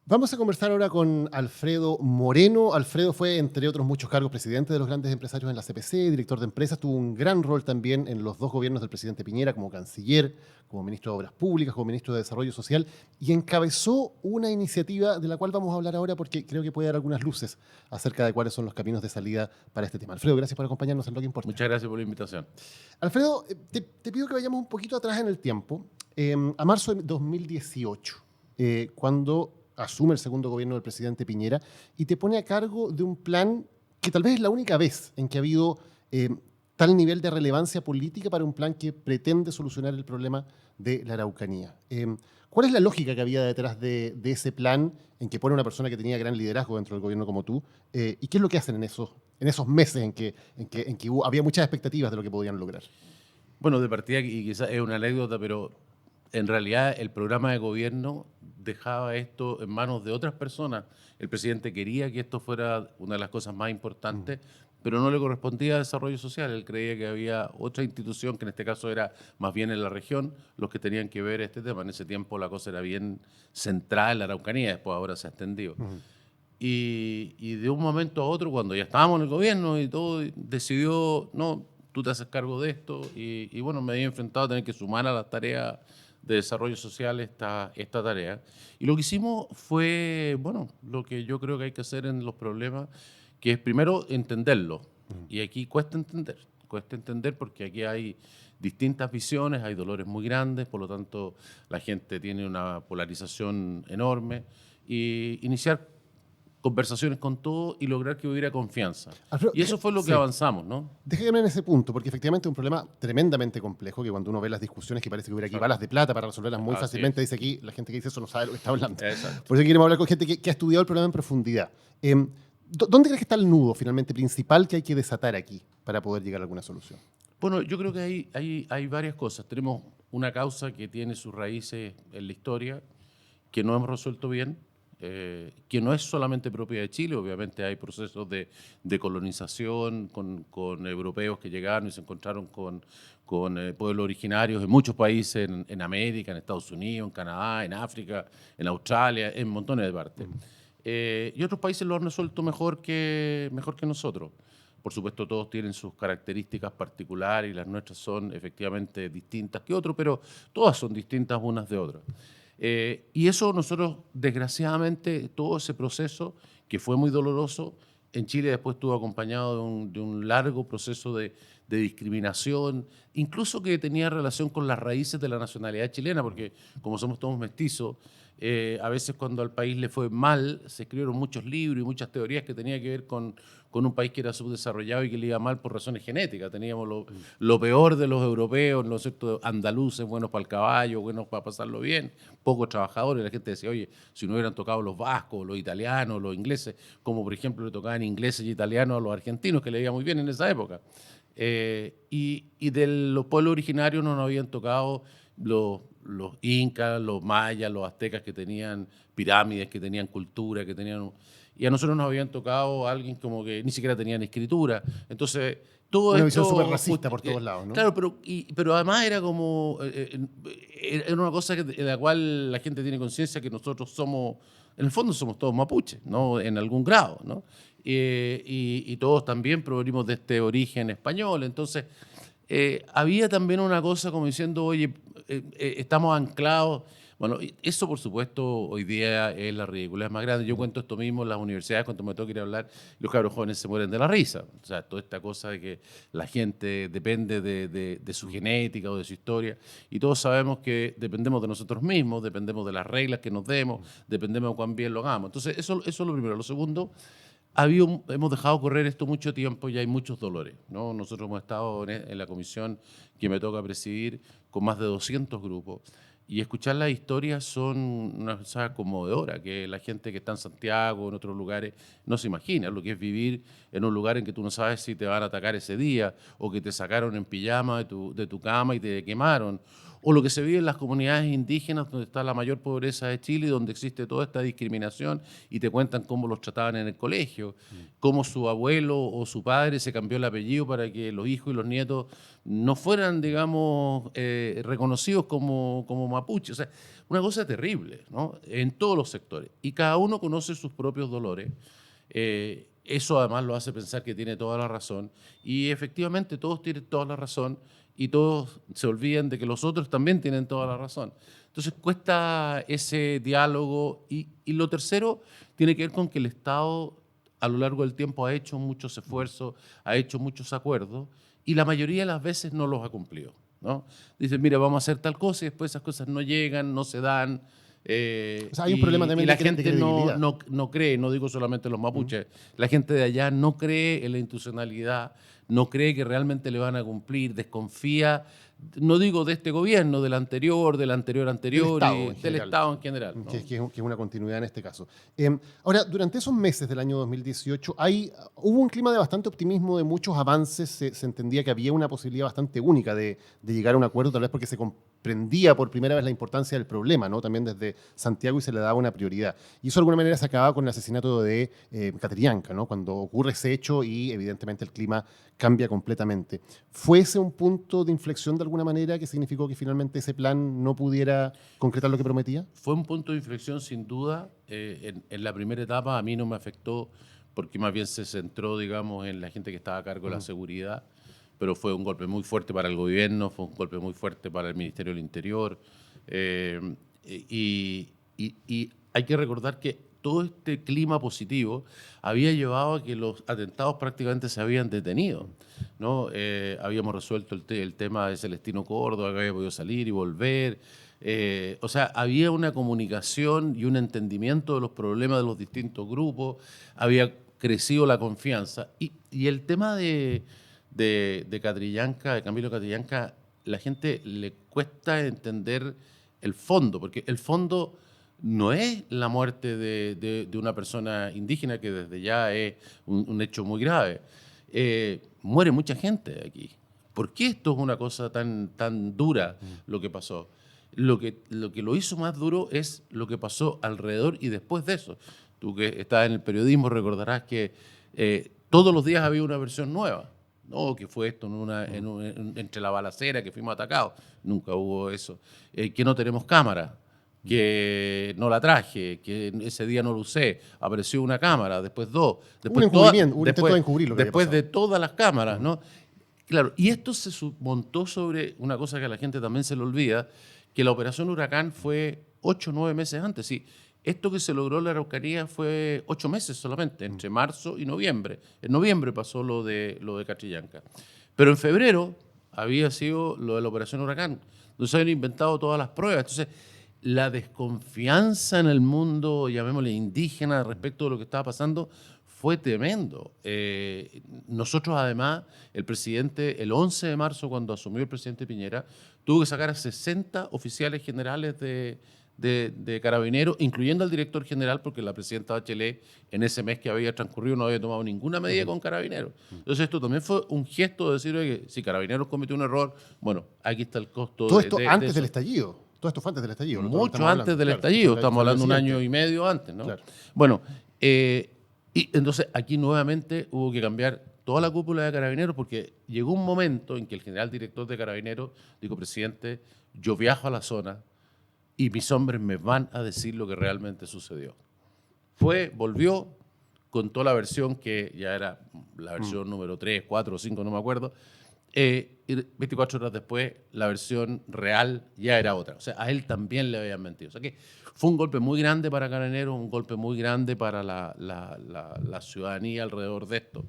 Vamos a conversar ahora con Alfredo Moreno. Alfredo fue, entre otros muchos cargos, presidente de los grandes empresarios en la CPC, director de empresas, tuvo un gran rol también en los dos gobiernos del presidente Piñera, como canciller, como ministro de Obras Públicas, como ministro de Desarrollo Social, y encabezó una iniciativa de la cual vamos a hablar ahora porque creo que puede dar algunas luces acerca de cuáles son los caminos de salida para este tema. Alfredo, gracias por acompañarnos en Lo que Importa. Muchas gracias por la invitación. Alfredo, te pido que vayamos un poquito atrás en el tiempo, a marzo de 2018, cuando asume el segundo gobierno del presidente Piñera y te pone a cargo de un plan que tal vez es la única vez en que ha habido tal nivel de relevancia política para un plan que pretende solucionar el problema de la Araucanía. ¿Cuál es la lógica que había detrás de ese plan en que pone una persona que tenía gran liderazgo dentro del gobierno como tú? ¿Y qué es lo que hacen en esos meses en que había muchas expectativas de lo que podían lograr? Bueno, de partida, y quizás es una anécdota, pero en realidad el programa de gobierno dejaba esto en manos de otras personas. El presidente quería que esto fuera una de las cosas más importantes, pero no le correspondía a desarrollo social. Él creía que había otra institución, que en este caso era más bien en la región, los que tenían que ver este tema. En ese tiempo la cosa era bien centrada en la Araucanía, después ahora se ha extendido. Y de un momento a otro, cuando ya estábamos en el gobierno y todo, decidió, no, tú te haces cargo de esto. Y bueno, me había enfrentado a tener que sumar a las tareas de desarrollo social esta tarea. Y lo que hicimos fue, bueno, lo que yo creo que hay que hacer en los problemas, que es primero entenderlo. Y aquí cuesta entender porque aquí hay distintas visiones, hay dolores muy grandes, por lo tanto la gente tiene una polarización enorme, y iniciar conversaciones con todo y lograr que hubiera confianza. Alfredo, y eso fue lo que avanzamos, ¿no? Déjame en ese punto, porque efectivamente es un problema tremendamente complejo, que cuando uno ve las discusiones que parece que hubiera aquí balas de plata para resolverlas muy fácilmente, dice aquí, la gente que dice eso no sabe lo que está hablando. Exacto. Por eso queremos hablar con gente que ha estudiado el problema en profundidad. ¿Dónde crees que está el nudo finalmente principal que hay que desatar aquí para poder llegar a alguna solución? Bueno, yo creo que hay varias cosas. Tenemos una causa que tiene sus raíces en la historia, que no hemos resuelto bien, que no es solamente propia de Chile. Obviamente hay procesos de colonización con europeos que llegaron y se encontraron con pueblos originarios en muchos países, en América, en Estados Unidos, en Canadá, en África, en Australia, en montones de partes. Y otros países lo han resuelto mejor que nosotros. Por supuesto, todos tienen sus características particulares y las nuestras son efectivamente distintas que otros, pero todas son distintas unas de otras. Y eso nosotros, desgraciadamente, todo ese proceso, que fue muy doloroso, en Chile después estuvo acompañado de un largo proceso de de discriminación, incluso que tenía relación con las raíces de la nacionalidad chilena, porque como somos todos mestizos, a veces cuando al país le fue mal, se escribieron muchos libros y muchas teorías que tenían que ver con un país que era subdesarrollado y que le iba mal por razones genéticas. Teníamos lo peor de los europeos, ¿no es cierto? Andaluces, buenos para el caballo, buenos para pasarlo bien, pocos trabajadores. La gente decía, oye, si no hubieran tocado los vascos, los italianos, los ingleses, como por ejemplo le tocaban ingleses y italianos a los argentinos, que le iba muy bien en esa época. Y de los pueblos originarios no nos habían tocado los incas, los mayas, los aztecas, que tenían pirámides, que tenían cultura, que tenían... Y a nosotros nos habían tocado alguien como que ni siquiera tenían escritura. Entonces, todo una esto... visión súper racista por todos lados, ¿no? Claro, pero además era como... era una cosa de la cual la gente tiene conciencia, que nosotros somos... En el fondo somos todos mapuches, ¿no? En algún grado, ¿no? Y todos también provenimos de este origen español. Entonces, había también una cosa como diciendo, oye, estamos anclados. Bueno, eso por supuesto hoy día es la ridiculez más grande. Yo cuento esto mismo en las universidades cuando me toca ir a hablar, los cabros jóvenes se mueren de la risa. O sea, toda esta cosa de que la gente depende de su genética o de su historia, y todos sabemos que dependemos de nosotros mismos, dependemos de las reglas que nos demos, dependemos de cuán bien lo hagamos. Entonces, eso es lo primero. Lo segundo, hemos dejado correr esto mucho tiempo y hay muchos dolores, ¿no? Nosotros hemos estado en la comisión que me toca presidir con más de 200 grupos, y escuchar las historias son una cosa conmovedora, que la gente que está en Santiago, en otros lugares, no se imagina lo que es vivir en un lugar en que tú no sabes si te van a atacar ese día, o que te sacaron en pijama de tu cama y te quemaron, o lo que se vive en las comunidades indígenas, donde está la mayor pobreza de Chile y donde existe toda esta discriminación, y te cuentan cómo los trataban en el colegio, cómo su abuelo o su padre se cambió el apellido para que los hijos y los nietos no fueran, digamos, reconocidos como mapuches. O sea, una cosa terrible, ¿no? En todos los sectores. Y cada uno conoce sus propios dolores. Eso además lo hace pensar que tiene toda la razón. Y efectivamente todos tienen toda la razón, y todos se olvidan de que los otros también tienen toda la razón. Entonces cuesta ese diálogo. Y lo tercero tiene que ver con que el Estado a lo largo del tiempo ha hecho muchos esfuerzos, ha hecho muchos acuerdos, y la mayoría de las veces no los ha cumplido, ¿no? Dicen, mira, vamos a hacer tal cosa, y después esas cosas no llegan, no se dan. O sea, hay un problema también y la de gente credibilidad. no cree, no digo solamente los mapuches, la gente de allá no cree en la institucionalidad, no cree que realmente le van a cumplir, desconfía, no digo de este gobierno, del anterior, del anterior, del Estado en general, ¿no? Que es una continuidad en este caso. Ahora, durante esos meses del año 2018 hubo un clima de bastante optimismo, de muchos avances. Se entendía que había una posibilidad bastante única de llegar a un acuerdo, tal vez porque se comprendía por primera vez la importancia del problema, ¿no? También desde Santiago, y se le daba una prioridad. Y eso de alguna manera se acababa con el asesinato de Catrillanca, ¿no? Cuando ocurre ese hecho y evidentemente el clima cambia completamente. ¿Fue ese un punto de inflexión de alguna manera que significó que finalmente ese plan no pudiera concretar lo que prometía? Fue un punto de inflexión sin duda. En la primera etapa a mí no me afectó, porque más bien se centró, digamos, en la gente que estaba a cargo de la seguridad, pero fue un golpe muy fuerte para el gobierno, fue un golpe muy fuerte para el Ministerio del Interior, y hay que recordar que todo este clima positivo había llevado a que los atentados prácticamente se habían detenido, ¿no? Habíamos resuelto el tema de Celestino Córdoba, que había podido salir y volver. O sea, había una comunicación y un entendimiento de los problemas de los distintos grupos, había crecido la confianza. Y el tema de Catrillanca, de Camilo Catrillanca, la gente le cuesta entender el fondo, porque el fondo no es la muerte de una persona indígena, que desde ya es un hecho muy grave. Muere mucha gente aquí. ¿Por qué esto es una cosa tan dura lo que pasó? Lo que lo hizo más duro es lo que pasó alrededor y después de eso. Tú que estás en el periodismo recordarás que todos los días había una versión nueva. No, que fue esto entre la balacera, que fuimos atacados. Nunca hubo eso. Que no tenemos cámara, que no la traje, que ese día no lo usé, apareció una cámara, después dos, después un encubrimiento, un intento de encubrir lo que después había de todas las cámaras, ¿no? Claro, y esto se montó sobre una cosa que a la gente también se le olvida, que la operación Huracán fue 8 o 9 meses antes. Sí, esto que se logró en la Araucanía fue 8 meses solamente, entre marzo y noviembre. En noviembre pasó lo de Catrillanca. Pero en febrero había sido lo de la Operación Huracán, donde se habían inventado todas las pruebas. Entonces, la desconfianza en el mundo, llamémosle indígena, respecto de lo que estaba pasando, fue tremendo. Nosotros, además, el presidente, el 11 de marzo, cuando asumió el presidente Piñera, tuvo que sacar a 60 oficiales generales de Carabineros, incluyendo al director general, porque la presidenta Bachelet, en ese mes que había transcurrido, no había tomado ninguna medida con Carabineros. Entonces, esto también fue un gesto de decir, oye, si Carabineros cometió un error, bueno, aquí está el costo Todo esto antes eso. del estallido. Todo esto fue antes del estallido. ¿no? Mucho antes del estallido, estamos hablando de un año y medio antes, ¿no? Claro. Bueno, y entonces aquí nuevamente hubo que cambiar toda la cúpula de Carabineros porque llegó un momento en que el general director de Carabineros dijo, presidente, yo viajo a la zona y mis hombres me van a decir lo que realmente sucedió. Volvió, contó la versión que ya era la versión número 3, 4 o 5, no me acuerdo, y 24 horas después la versión real ya era otra. O sea, a él también le habían mentido. O sea que fue un golpe muy grande para Carabineros, un golpe muy grande para la ciudadanía alrededor de esto.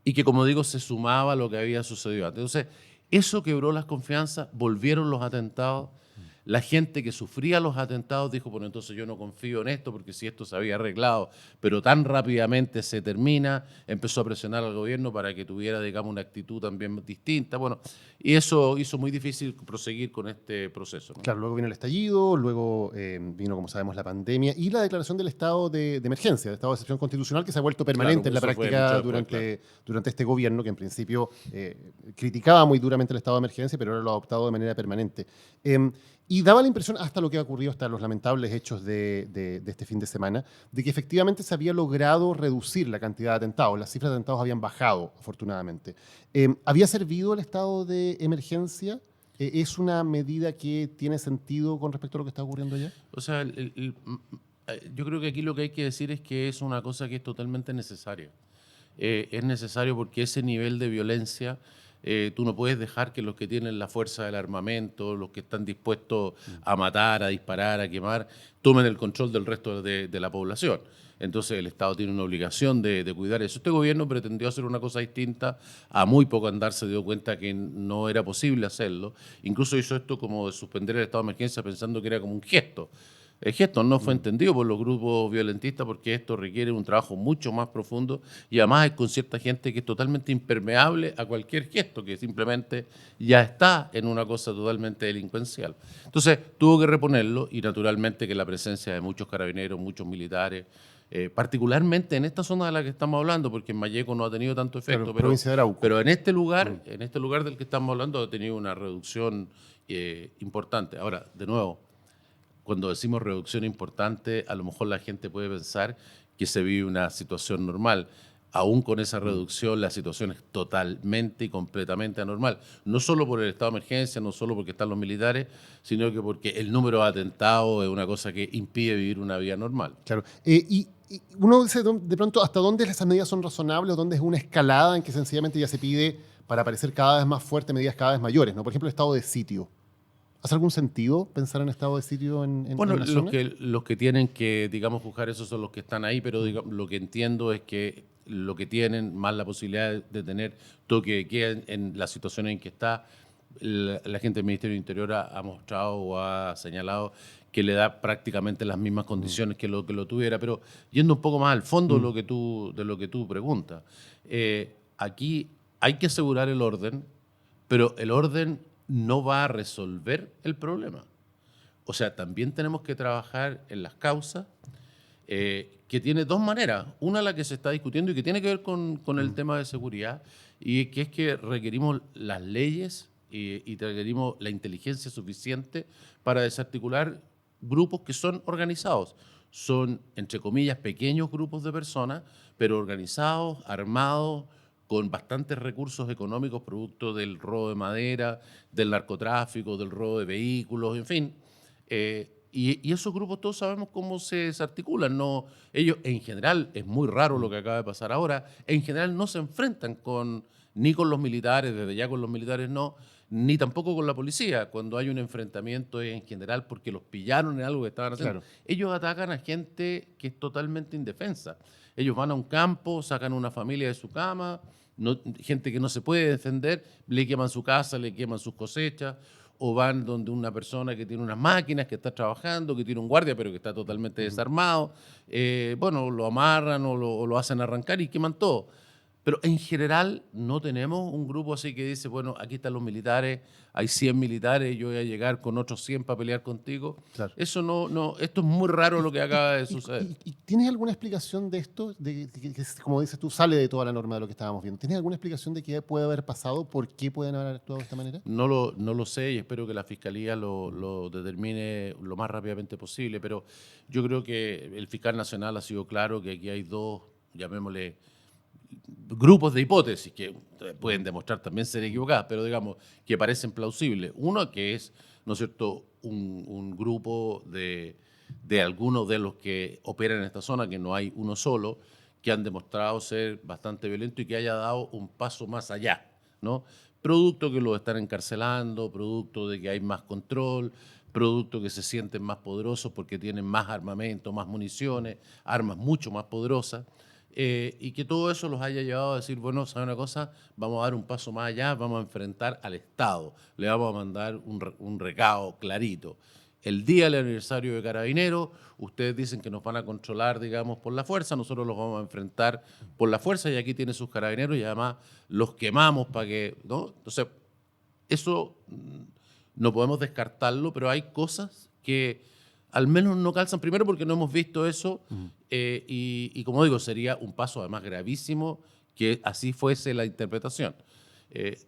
Y que, como digo, se sumaba a lo que había sucedido antes. Entonces, eso quebró las confianzas, volvieron los atentados. La gente que sufría los atentados dijo, bueno, entonces yo no confío en esto porque si esto se había arreglado, pero tan rápidamente se termina, empezó a presionar al gobierno para que tuviera, digamos, una actitud también distinta. Bueno, y eso hizo muy difícil proseguir con este proceso, ¿no? Claro, luego vino el estallido, luego vino, como sabemos, la pandemia y la declaración del estado de emergencia, de estado de excepción constitucional, que se ha vuelto permanente en la práctica durante este gobierno, que en principio criticaba muy duramente el estado de emergencia, pero ahora lo ha adoptado de manera permanente. Y daba la impresión, hasta lo que ha ocurrido, hasta los lamentables hechos de este fin de semana, de que efectivamente se había logrado reducir la cantidad de atentados. Las cifras de atentados habían bajado, afortunadamente. ¿Había servido el estado de emergencia? ¿Es una medida que tiene sentido con respecto a lo que está ocurriendo allá? O sea, yo creo que aquí lo que hay que decir es que es una cosa que es totalmente necesaria. Es necesario porque ese nivel de violencia, tú no puedes dejar que los que tienen la fuerza del armamento, los que están dispuestos a matar, a disparar, a quemar, tomen el control del resto de la población. Entonces el Estado tiene una obligación de cuidar eso. Este gobierno pretendió hacer una cosa distinta, a muy poco andar se dio cuenta que no era posible hacerlo. Incluso hizo esto como de suspender el estado de emergencia pensando que era como un gesto. El gesto no fue entendido por los grupos violentistas porque esto requiere un trabajo mucho más profundo y además es con cierta gente que es totalmente impermeable a cualquier gesto, que simplemente ya está en una cosa totalmente delincuencial. Entonces tuvo que reponerlo y naturalmente que la presencia de muchos carabineros, muchos militares, particularmente en esta zona de la que estamos hablando, porque en Malleco no ha tenido tanto efecto, Claro, provincia de Arauco. pero en este lugar del que estamos hablando ha tenido una reducción importante. Ahora, de nuevo, cuando decimos reducción importante, a lo mejor la gente puede pensar que se vive una situación normal. Aún con esa reducción, la situación es totalmente y completamente anormal. No solo por el estado de emergencia, no solo porque están los militares, sino que porque el número de atentados es una cosa que impide vivir una vida normal. Claro. Y uno dice de pronto hasta dónde esas medidas son razonables o dónde es una escalada en que sencillamente ya se pide para parecer cada vez más fuerte medidas cada vez mayores, ¿no? Por ejemplo, el estado de sitio. ¿Hace algún sentido pensar en estado de sitio en bueno, la zona? los que tienen que, digamos, juzgar eso son los que están ahí, pero digamos, lo que entiendo es que lo que tienen, más la posibilidad de tener toque de queda en la situación en que está, la gente del Ministerio del Interior ha mostrado o ha señalado que le da prácticamente las mismas condiciones que lo tuviera, pero yendo un poco más al fondo de lo que tú preguntas, aquí hay que asegurar el orden, pero el orden no va a resolver el problema. O sea, también tenemos que trabajar en las causas, que tiene dos maneras. Una, la que se está discutiendo y que tiene que ver con el tema de seguridad, y que es que requerimos las leyes y requerimos la inteligencia suficiente para desarticular grupos que son organizados. Son, entre comillas, pequeños grupos de personas, pero organizados, armados, con bastantes recursos económicos producto del robo de madera, del narcotráfico, del robo de vehículos, en fin. Y esos grupos todos sabemos cómo se desarticulan. No, ellos, en general, es muy raro lo que acaba de pasar ahora, en general no se enfrentan ni con los militares, desde ya con los militares no, ni tampoco con la policía. Cuando hay un enfrentamiento es en general porque los pillaron en algo que estaban haciendo. Claro. Ellos atacan a gente que es totalmente indefensa. Ellos van a un campo, sacan una familia de su cama, gente que no se puede defender, le queman su casa, le queman sus cosechas, o van donde una persona que tiene unas máquinas, que está trabajando, que tiene un guardia, pero que está totalmente desarmado, bueno, lo amarran o lo hacen arrancar y queman todo. Pero en general no tenemos un grupo así que dice, bueno, aquí están los militares, hay 100 militares, yo voy a llegar con otros 100 para pelear contigo. Claro. Eso no, esto es muy raro lo que acaba de suceder. ¿Y tienes alguna explicación de esto? Que, como dices tú, sale de toda la norma de lo que estábamos viendo. ¿Tienes alguna explicación de qué puede haber pasado? ¿Por qué pueden haber actuado de esta manera? No lo sé y espero que la Fiscalía lo determine lo más rápidamente posible, pero yo creo que el fiscal nacional ha sido claro que aquí hay dos, llamémosle, grupos de hipótesis que pueden demostrar también ser equivocadas, pero digamos que parecen plausibles. Uno que es, ¿no es cierto?, un grupo de algunos de los que operan en esta zona, que no hay uno solo, que han demostrado ser bastante violentos y que haya dado un paso más allá, ¿no? Producto que los están encarcelando, producto de que hay más control, producto que se sienten más poderosos porque tienen más armamento, más municiones, armas mucho más poderosas. Y que todo eso los haya llevado a decir, bueno, ¿sabe una cosa? Vamos a dar un paso más allá, vamos a enfrentar al Estado, le vamos a mandar un recado clarito. El día del aniversario de Carabineros, ustedes dicen que nos van a controlar, digamos, por la fuerza, nosotros los vamos a enfrentar por la fuerza y aquí tienen sus carabineros y además los quemamos para que, ¿no? Entonces, eso no podemos descartarlo, pero hay cosas que al menos no calzan, primero porque no hemos visto eso, y como digo, sería un paso además gravísimo que así fuese la interpretación.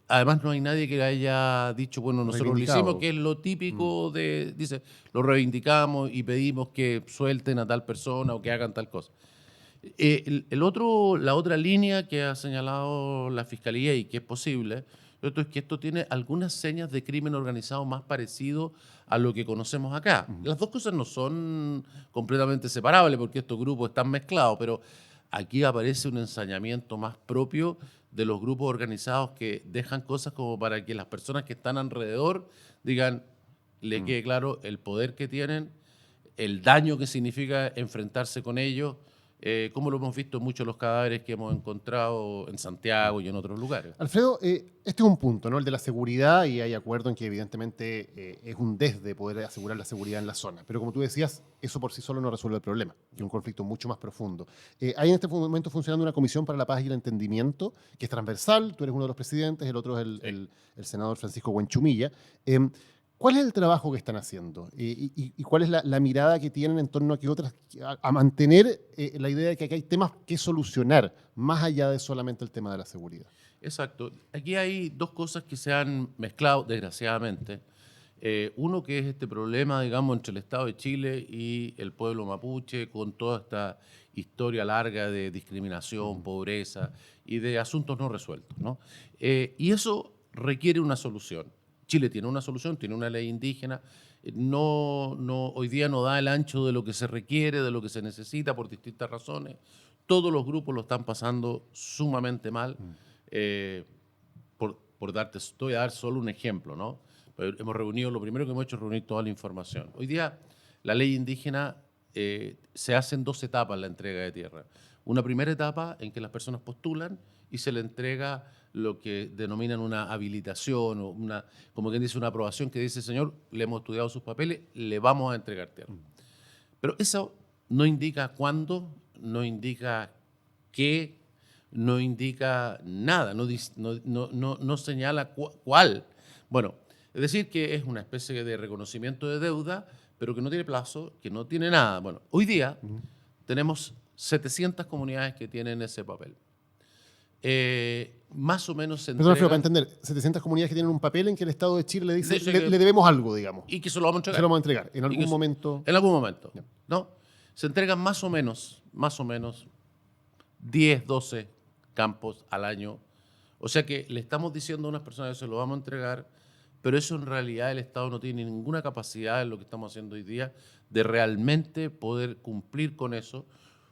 Además no hay nadie que haya dicho, bueno, nosotros lo hicimos, que es lo típico de, dice, lo reivindicamos y pedimos que suelten a tal persona o que hagan tal cosa. La otra línea que ha señalado la Fiscalía y que es posible, es que esto tiene algunas señas de crimen organizado más parecido a lo que conocemos acá. Las dos cosas no son completamente separables porque estos grupos están mezclados, pero aquí aparece un ensañamiento más propio de los grupos organizados que dejan cosas como para que las personas que están alrededor digan, le quede claro el poder que tienen, el daño que significa enfrentarse con ellos, como lo hemos visto en muchos de los cadáveres que hemos encontrado en Santiago y en otros lugares. Alfredo, este es un punto, ¿no? El de la seguridad, y hay acuerdo en que evidentemente es un desde poder asegurar la seguridad en la zona. Pero como tú decías, eso por sí solo no resuelve el problema, es un conflicto mucho más profundo. Hay en este momento funcionando una comisión para la paz y el entendimiento, que es transversal, tú eres uno de los presidentes, el otro es el senador Francisco Buenchumilla. ¿Cuál es el trabajo que están haciendo? ¿Y cuál es la mirada que tienen en torno a que otras, a mantener la idea de que aquí hay temas que solucionar, más allá de solamente el tema de la seguridad? Exacto. Aquí hay dos cosas que se han mezclado, desgraciadamente. Uno que es este problema, digamos, entre el Estado de Chile y el pueblo mapuche, con toda esta historia larga de discriminación, pobreza y de asuntos no resueltos, ¿no? Y eso requiere una solución. Chile tiene una solución, tiene una ley indígena, hoy día no da el ancho de lo que se requiere, de lo que se necesita por distintas razones. Todos los grupos lo están pasando sumamente mal. Te voy a dar solo un ejemplo, ¿no? Hemos reunido, lo primero que hemos hecho es reunir toda la información. Hoy día la ley indígena se hace en 2 etapas la entrega de tierra. Una primera etapa en que las personas postulan y se le entrega lo que denominan una habilitación o como quien dice, una aprobación que dice, señor, le hemos estudiado sus papeles, le vamos a entregar tierra. Pero eso no indica cuándo, no indica qué, no indica nada, no señala cuál. Bueno, es decir, que es una especie de reconocimiento de deuda, pero que no tiene plazo, que no tiene nada. Bueno, hoy día tenemos 700 comunidades que tienen ese papel. Más o menos se entrega... Perdón, para entender, 700 comunidades que tienen un papel en que el Estado de Chile le dice, le debemos algo, digamos. Y que se lo vamos a entregar. Se lo vamos a entregar, en algún momento. En algún momento, Ya. ¿no? Se entregan más o menos 10, 12 campos al año. O sea que le estamos diciendo a unas personas que se lo vamos a entregar, pero eso en realidad el Estado no tiene ninguna capacidad en lo que estamos haciendo hoy día de realmente poder cumplir con eso.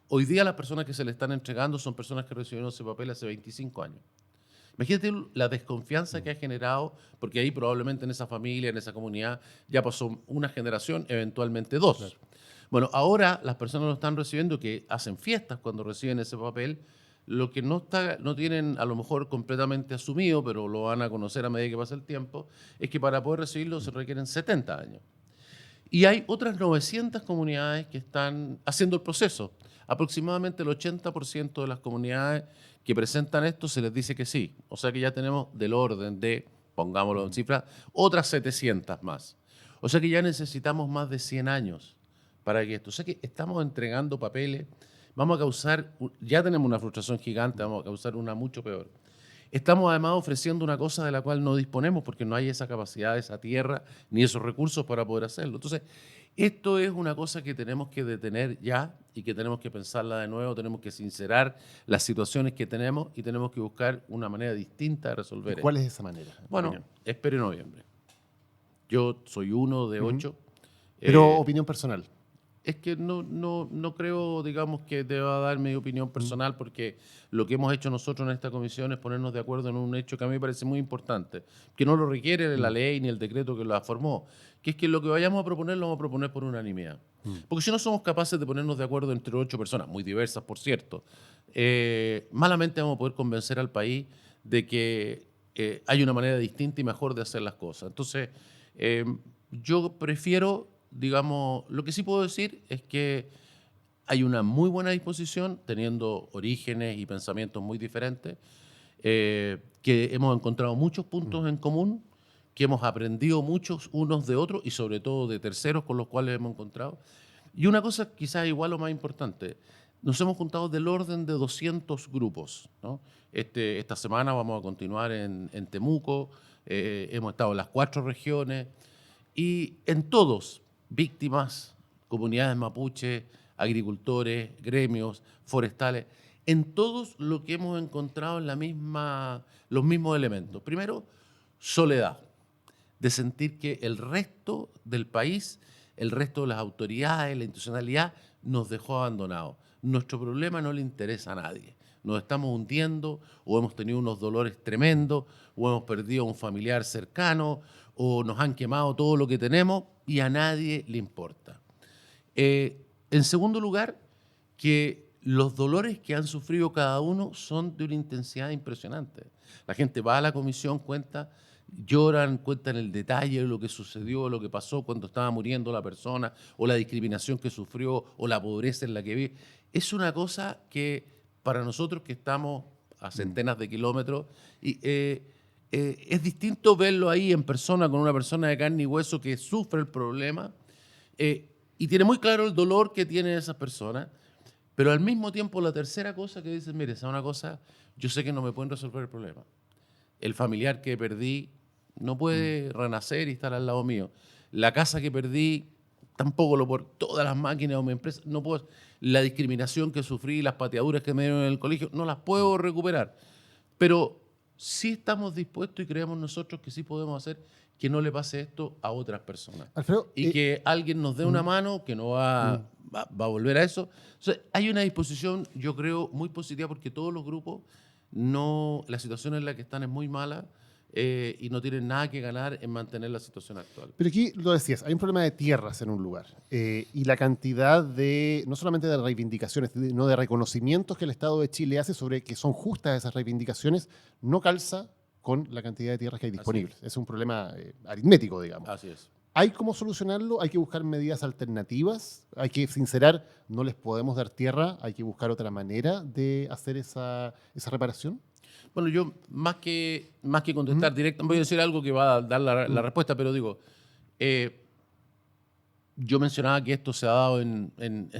Hoy día las personas que se le están entregando son personas que recibieron ese papel hace 25 años. Imagínate la desconfianza que ha generado, porque ahí probablemente en esa familia, en esa comunidad, ya pasó una generación, eventualmente 2. Claro. Bueno, ahora las personas lo están recibiendo, que hacen fiestas cuando reciben ese papel, Lo que no tienen a lo mejor completamente asumido, pero lo van a conocer a medida que pasa el tiempo, es que para poder recibirlo se requieren 70 años. Y hay otras 900 comunidades que están haciendo el proceso. Aproximadamente el 80% de las comunidades que presentan esto se les dice que sí. O sea que ya tenemos del orden de, pongámoslo en cifras, otras 700 más. O sea que ya necesitamos más de 100 años para que esto. O sea que estamos entregando papeles, vamos a causar, ya tenemos una frustración gigante, vamos a causar una mucho peor. Estamos además ofreciendo una cosa de la cual no disponemos porque no hay esa capacidad, esa tierra, ni esos recursos para poder hacerlo. Entonces, esto es una cosa que tenemos que detener ya y que tenemos que pensarla de nuevo, tenemos que sincerar las situaciones que tenemos y tenemos que buscar una manera distinta de resolver esto. ¿Cuál es esa manera? Bueno, espere noviembre. Yo soy uno de 8. Pero opinión personal. Es que no creo, digamos, que deba dar mi opinión personal, porque lo que hemos hecho nosotros en esta comisión es ponernos de acuerdo en un hecho que a mí me parece muy importante, que no lo requiere la ley ni el decreto que la formó, que es que lo que vayamos a proponer lo vamos a proponer por unanimidad. Porque si no somos capaces de ponernos de acuerdo entre 8 personas, muy diversas, por cierto, malamente vamos a poder convencer al país de que hay una manera distinta y mejor de hacer las cosas. Entonces, yo prefiero, digamos, lo que sí puedo decir es que hay una muy buena disposición, teniendo orígenes y pensamientos muy diferentes, que hemos encontrado muchos puntos en común, que hemos aprendido muchos unos de otros y sobre todo de terceros con los cuales hemos encontrado. Y una cosa quizás igual o más importante, nos hemos juntado del orden de 200 grupos, ¿no? Esta semana vamos a continuar en Temuco, hemos estado en las 4 regiones y en todos, víctimas, comunidades mapuche, agricultores, gremios, forestales, en todos lo que hemos encontrado en los mismos elementos. Primero, soledad, de sentir que el resto del país, el resto de las autoridades, la institucionalidad, nos dejó abandonados. Nuestro problema no le interesa a nadie. Nos estamos hundiendo o hemos tenido unos dolores tremendos o hemos perdido a un familiar cercano o nos han quemado todo lo que tenemos y a nadie le importa. En segundo lugar, que los dolores que han sufrido cada uno son de una intensidad impresionante. La gente va a la comisión, lloran, cuentan el detalle de lo que sucedió, lo que pasó cuando estaba muriendo la persona, o la discriminación que sufrió, o la pobreza en la que vive. Es una cosa que para nosotros que estamos a centenas de kilómetros, es distinto verlo ahí en persona, con una persona de carne y hueso que sufre el problema, y tiene muy claro el dolor que tienen esas personas, pero al mismo tiempo la tercera cosa que dicen, mire, esa es una cosa, yo sé que no me pueden resolver el problema. El familiar que perdí no puede renacer y estar al lado mío. La casa que perdí tampoco lo puedo, todas las máquinas o mi empresa, no puedo, la discriminación que sufrí, las pateaduras que me dieron en el colegio, no las puedo recuperar. Pero sí estamos dispuestos y creemos nosotros que sí podemos hacer que no le pase esto a otras personas. Alfredo, y que alguien nos dé una mano, que no va a volver a eso. O sea, hay una disposición, yo creo, muy positiva porque todos los grupos, la situación en la que están es muy mala y no tienen nada que ganar en mantener la situación actual. pero aquí lo decías, hay un problema de tierras en un lugar y la cantidad de, no solamente de reivindicaciones, sino de reconocimientos que el Estado de Chile hace sobre que son justas esas reivindicaciones, no calza con la cantidad de tierras que hay disponibles. Es un problema aritmético, digamos. Así es. ¿Hay cómo solucionarlo? ¿Hay que buscar medidas alternativas? ¿Hay que sincerar, no les podemos dar tierra? ¿Hay que buscar otra manera de hacer esa reparación? Bueno, yo más que contestar directo, voy a decir algo que va a dar la respuesta, pero digo, yo mencionaba que esto se ha dado en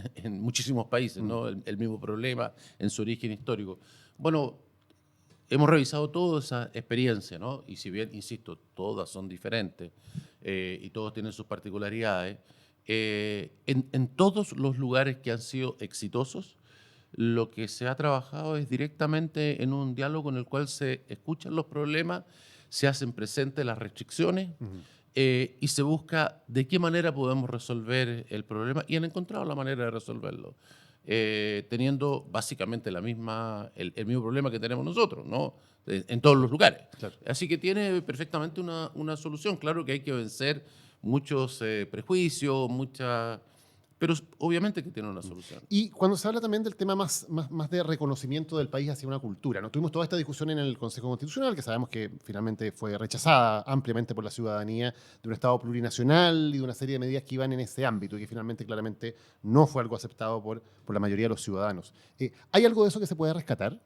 muchísimos países, ¿no? El mismo problema en su origen histórico. Bueno, hemos revisado toda esa experiencia, ¿no? Y si bien, insisto, todas son diferentes y todos tienen sus particularidades, en todos los lugares que han sido exitosos, lo que se ha trabajado es directamente en un diálogo en el cual se escuchan los problemas, se hacen presentes las restricciones y se busca de qué manera podemos resolver el problema y han encontrado la manera de resolverlo. Teniendo básicamente el mismo problema que tenemos nosotros, ¿no? En todos los lugares. Claro. Así que tiene perfectamente una solución. Claro que hay que vencer muchos prejuicios, pero obviamente que tiene una solución. Y cuando se habla también del tema más de reconocimiento del país hacia una cultura, ¿no? Tuvimos toda esta discusión en el Consejo Constitucional, que sabemos que finalmente fue rechazada ampliamente por la ciudadanía, de un Estado plurinacional y de una serie de medidas que iban en ese ámbito y que finalmente claramente no fue algo aceptado por la mayoría de los ciudadanos. ¿Hay algo de eso que se puede rescatar?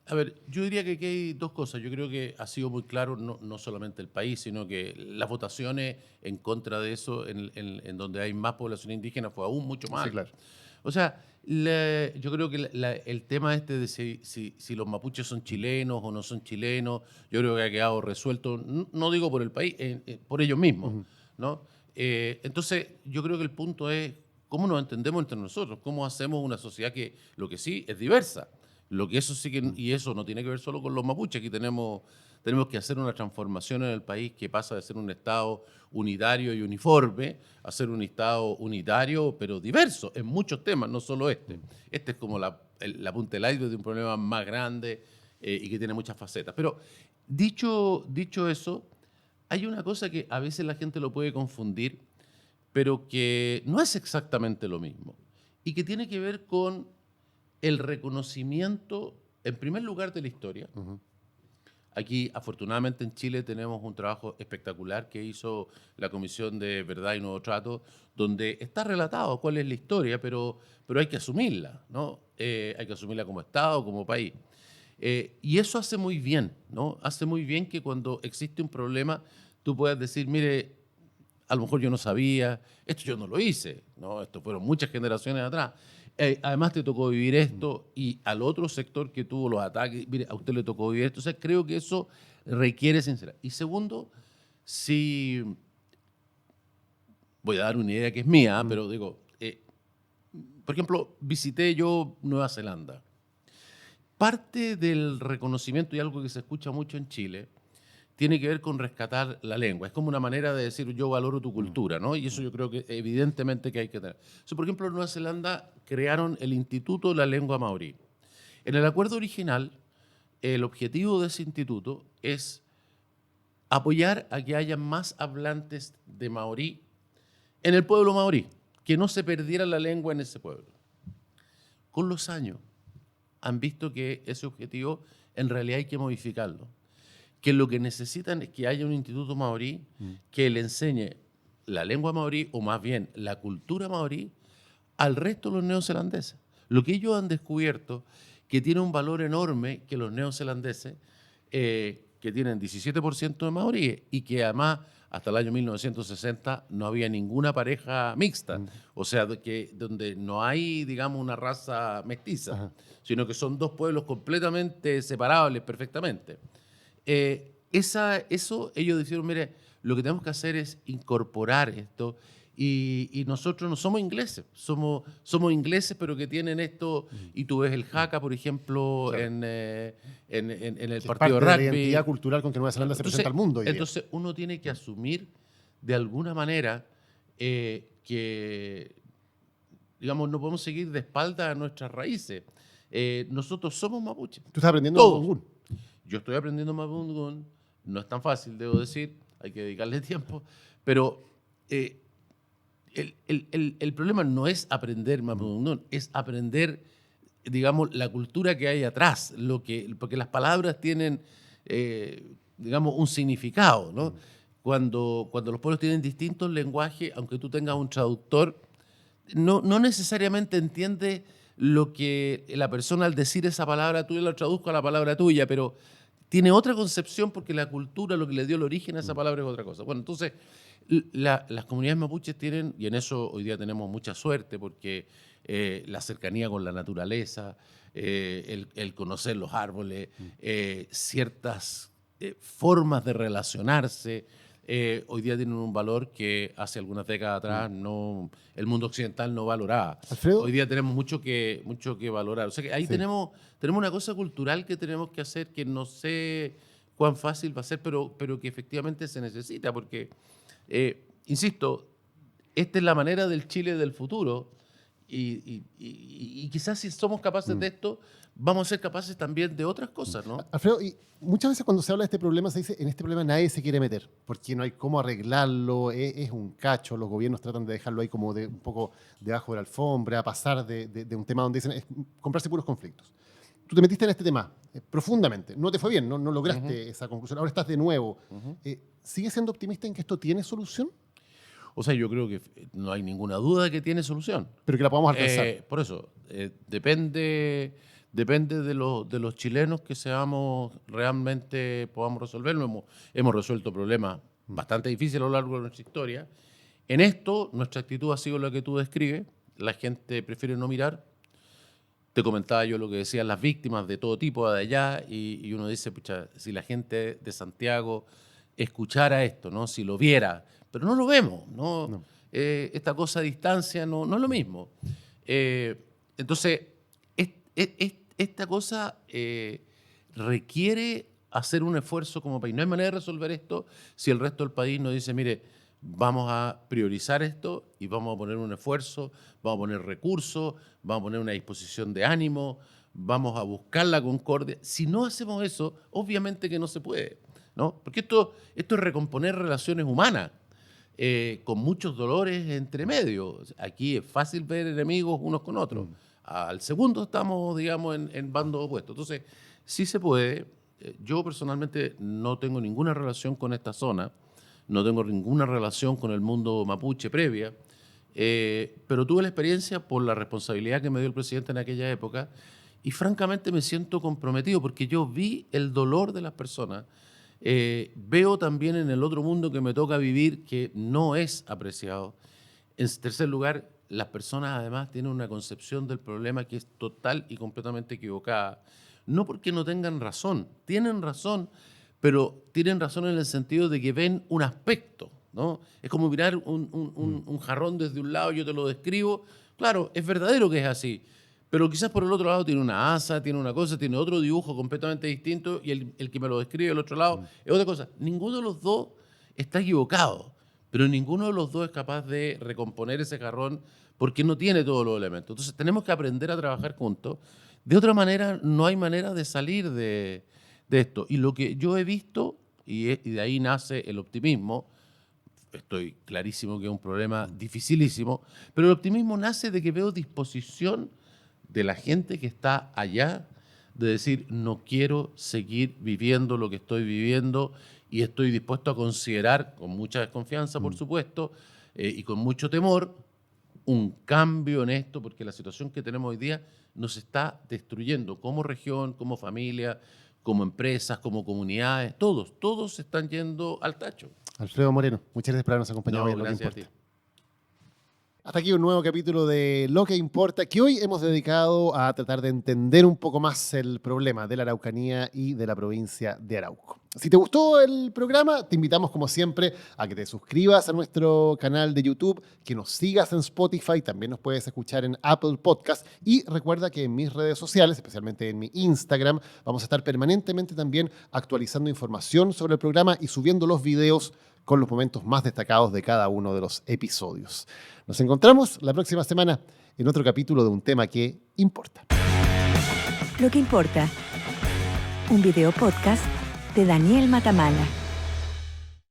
A ver, yo diría que aquí hay dos cosas. Yo creo que ha sido muy claro, no solamente el país, sino que las votaciones en contra de eso, en donde hay más población indígena, fue aún mucho más. Sí, claro. O sea, yo creo que el tema de si los mapuches son chilenos o no son chilenos, yo creo que ha quedado resuelto, no digo por el país, por ellos mismos, ¿no? Entonces, yo creo que el punto es cómo nos entendemos entre nosotros, cómo hacemos una sociedad que lo que sí es diversa. Lo que eso sí que, y eso no tiene que ver solo con los mapuches, aquí tenemos que hacer una transformación en el país que pasa de ser un Estado unitario y uniforme a ser un Estado unitario pero diverso en muchos temas, no solo este. Este es como la punta del iceberg de un problema más grande y que tiene muchas facetas. Pero dicho eso, hay una cosa que a veces la gente lo puede confundir, pero que no es exactamente lo mismo y que tiene que ver con el reconocimiento, en primer lugar, de la historia. Aquí, afortunadamente, en Chile tenemos un trabajo espectacular que hizo la Comisión de Verdad y Nuevo Trato, donde está relatado cuál es la historia, pero hay que asumirla, ¿no? Hay que asumirla como Estado, como país. Y eso hace muy bien, ¿no? Hace muy bien que cuando existe un problema, tú puedas decir, mire, a lo mejor yo no sabía, esto yo no lo hice, ¿no? Esto fueron muchas generaciones atrás. Además te tocó vivir esto y al otro sector que tuvo los ataques, mire, a usted le tocó vivir esto. O sea, creo que eso requiere sinceridad. Y segundo, si voy a dar una idea que es mía, pero digo, por ejemplo, visité yo Nueva Zelanda. Parte del reconocimiento y algo que se escucha mucho en Chile tiene que ver con rescatar la lengua. Es como una manera de decir yo valoro tu cultura, ¿no? Y eso yo creo que evidentemente que hay que tener. Por ejemplo, en Nueva Zelanda crearon el Instituto de la Lengua Maorí. En el acuerdo original, el objetivo de ese instituto es apoyar a que haya más hablantes de maorí en el pueblo maorí, que no se perdiera la lengua en ese pueblo. Con los años han visto que ese objetivo en realidad hay que modificarlo, que lo que necesitan es que haya un instituto maorí que le enseñe la lengua maorí, o más bien la cultura maorí, al resto de los neozelandeses. Lo que ellos han descubierto, que tiene un valor enorme que los neozelandeses, que tienen 17% de maoríes y que además hasta el año 1960 no había ninguna pareja mixta, o sea, donde no hay, digamos, una raza mestiza, sino que son dos pueblos completamente separables perfectamente. Eso ellos dijeron, mire, lo que tenemos que hacer es incorporar esto y nosotros no somos ingleses, somos ingleses pero que tienen esto, y tú ves el haka, por ejemplo, claro, en el que partido es parte de rugby. de la identidad cultural con que Nueva Zelanda se presenta al mundo hoy día. Entonces uno tiene que asumir de alguna manera que, digamos, no podemos seguir de espalda a nuestras raíces. Nosotros somos mapuches. ¿Tú estás aprendiendo Todos. mapudungun? Yo estoy aprendiendo mapudungun, no es tan fácil, debo decir, hay que dedicarle tiempo, pero el problema no es aprender mapudungun, es aprender, digamos, la cultura que hay atrás, porque las palabras tienen, digamos, un significado, ¿no? Cuando los pueblos tienen distintos lenguajes, aunque tú tengas un traductor, no necesariamente entiende lo que la persona al decir esa palabra tuya lo traduzco a la palabra tuya, pero tiene otra concepción porque la cultura, lo que le dio el origen a esa palabra es otra cosa. Bueno, entonces las comunidades mapuches tienen, y en eso hoy día tenemos mucha suerte, porque la cercanía con la naturaleza, el conocer los árboles, ciertas formas de relacionarse, hoy día tienen un valor que hace algunas décadas atrás el mundo occidental no valoraba. Alfredo. Hoy día tenemos mucho que valorar. O sea que ahí tenemos una cosa cultural que tenemos que hacer que no sé cuán fácil va a ser, pero que efectivamente se necesita, porque, insisto, esta es la manera del Chile del futuro Y quizás si somos capaces de esto, vamos a ser capaces también de otras cosas, ¿no? Alfredo, y muchas veces cuando se habla de este problema se dice, en este problema nadie se quiere meter, porque no hay cómo arreglarlo, es un cacho, los gobiernos tratan de dejarlo ahí como un poco debajo de la alfombra, pasar de un tema donde dicen es comprarse puros conflictos. Tú te metiste en este tema profundamente, no te fue bien, no lograste esa conclusión, ahora estás de nuevo. ¿Sigues siendo optimista en que esto tiene solución? O sea, yo creo que no hay ninguna duda de que tiene solución. Pero que la podamos alcanzar. Por eso, depende de los chilenos que realmente podamos resolverlo. Hemos resuelto problemas bastante difíciles a lo largo de nuestra historia. En esto, nuestra actitud ha sido la que tú describes. La gente prefiere no mirar. Te comentaba yo lo que decían las víctimas de todo tipo de allá y uno dice, pucha, si la gente de Santiago escuchara esto, ¿no? Si lo viera, pero no lo vemos, ¿no? Esta cosa a distancia no es lo mismo. Entonces, esta cosa requiere hacer un esfuerzo como país. No hay manera de resolver esto si el resto del país no dice, mire, vamos a priorizar esto y vamos a poner un esfuerzo, vamos a poner recursos, vamos a poner una disposición de ánimo, vamos a buscar la concordia. Si no hacemos eso, obviamente que no se puede, ¿no? Porque esto es recomponer relaciones humanas, con muchos dolores entre medio. Aquí es fácil ver enemigos unos con otros. Al segundo estamos, digamos, en bandos opuestos. Entonces, sí se puede. Yo personalmente no tengo ninguna relación con esta zona, no tengo ninguna relación con el mundo mapuche previa, pero tuve la experiencia por la responsabilidad que me dio el presidente en aquella época y francamente me siento comprometido porque yo vi el dolor de las personas. Veo también en el otro mundo que me toca vivir que no es apreciado. En tercer lugar, las personas además tienen una concepción del problema que es total y completamente equivocada. No porque no tengan razón, tienen razón, pero tienen razón en el sentido de que ven un aspecto, ¿no? Es como mirar un jarrón desde un lado, yo te lo describo. Claro, es verdadero que es así, pero quizás por el otro lado tiene una asa, tiene una cosa, tiene otro dibujo completamente distinto y el que me lo describe del otro lado es otra cosa. Ninguno de los dos está equivocado, pero ninguno de los dos es capaz de recomponer ese jarrón porque no tiene todos los elementos. Entonces tenemos que aprender a trabajar juntos. De otra manera, no hay manera de salir de esto. Y lo que yo he visto, y de ahí nace el optimismo, estoy clarísimo que es un problema dificilísimo, pero el optimismo nace de que veo disposición de la gente que está allá de decir, no quiero seguir viviendo lo que estoy viviendo y estoy dispuesto a considerar, con mucha desconfianza, por supuesto, y con mucho temor, un cambio en esto, porque la situación que tenemos hoy día nos está destruyendo como región, como familia, como empresas, como comunidades, todos se están yendo al tacho. Alfredo Moreno, muchas gracias por habernos acompañado hoy en Lo que Gracias a importa. ti. Hasta aquí un nuevo capítulo de Lo que importa, que hoy hemos dedicado a tratar de entender un poco más el problema de la Araucanía y de la provincia de Arauco. Si te gustó el programa, te invitamos como siempre a que te suscribas a nuestro canal de YouTube, que nos sigas en Spotify, también nos puedes escuchar en Apple Podcast y recuerda que en mis redes sociales, especialmente en mi Instagram, vamos a estar permanentemente también actualizando información sobre el programa y subiendo los videos con los momentos más destacados de cada uno de los episodios. Nos encontramos la próxima semana en otro capítulo de un tema que importa. Lo que importa. Un video podcast de Daniel Matamala.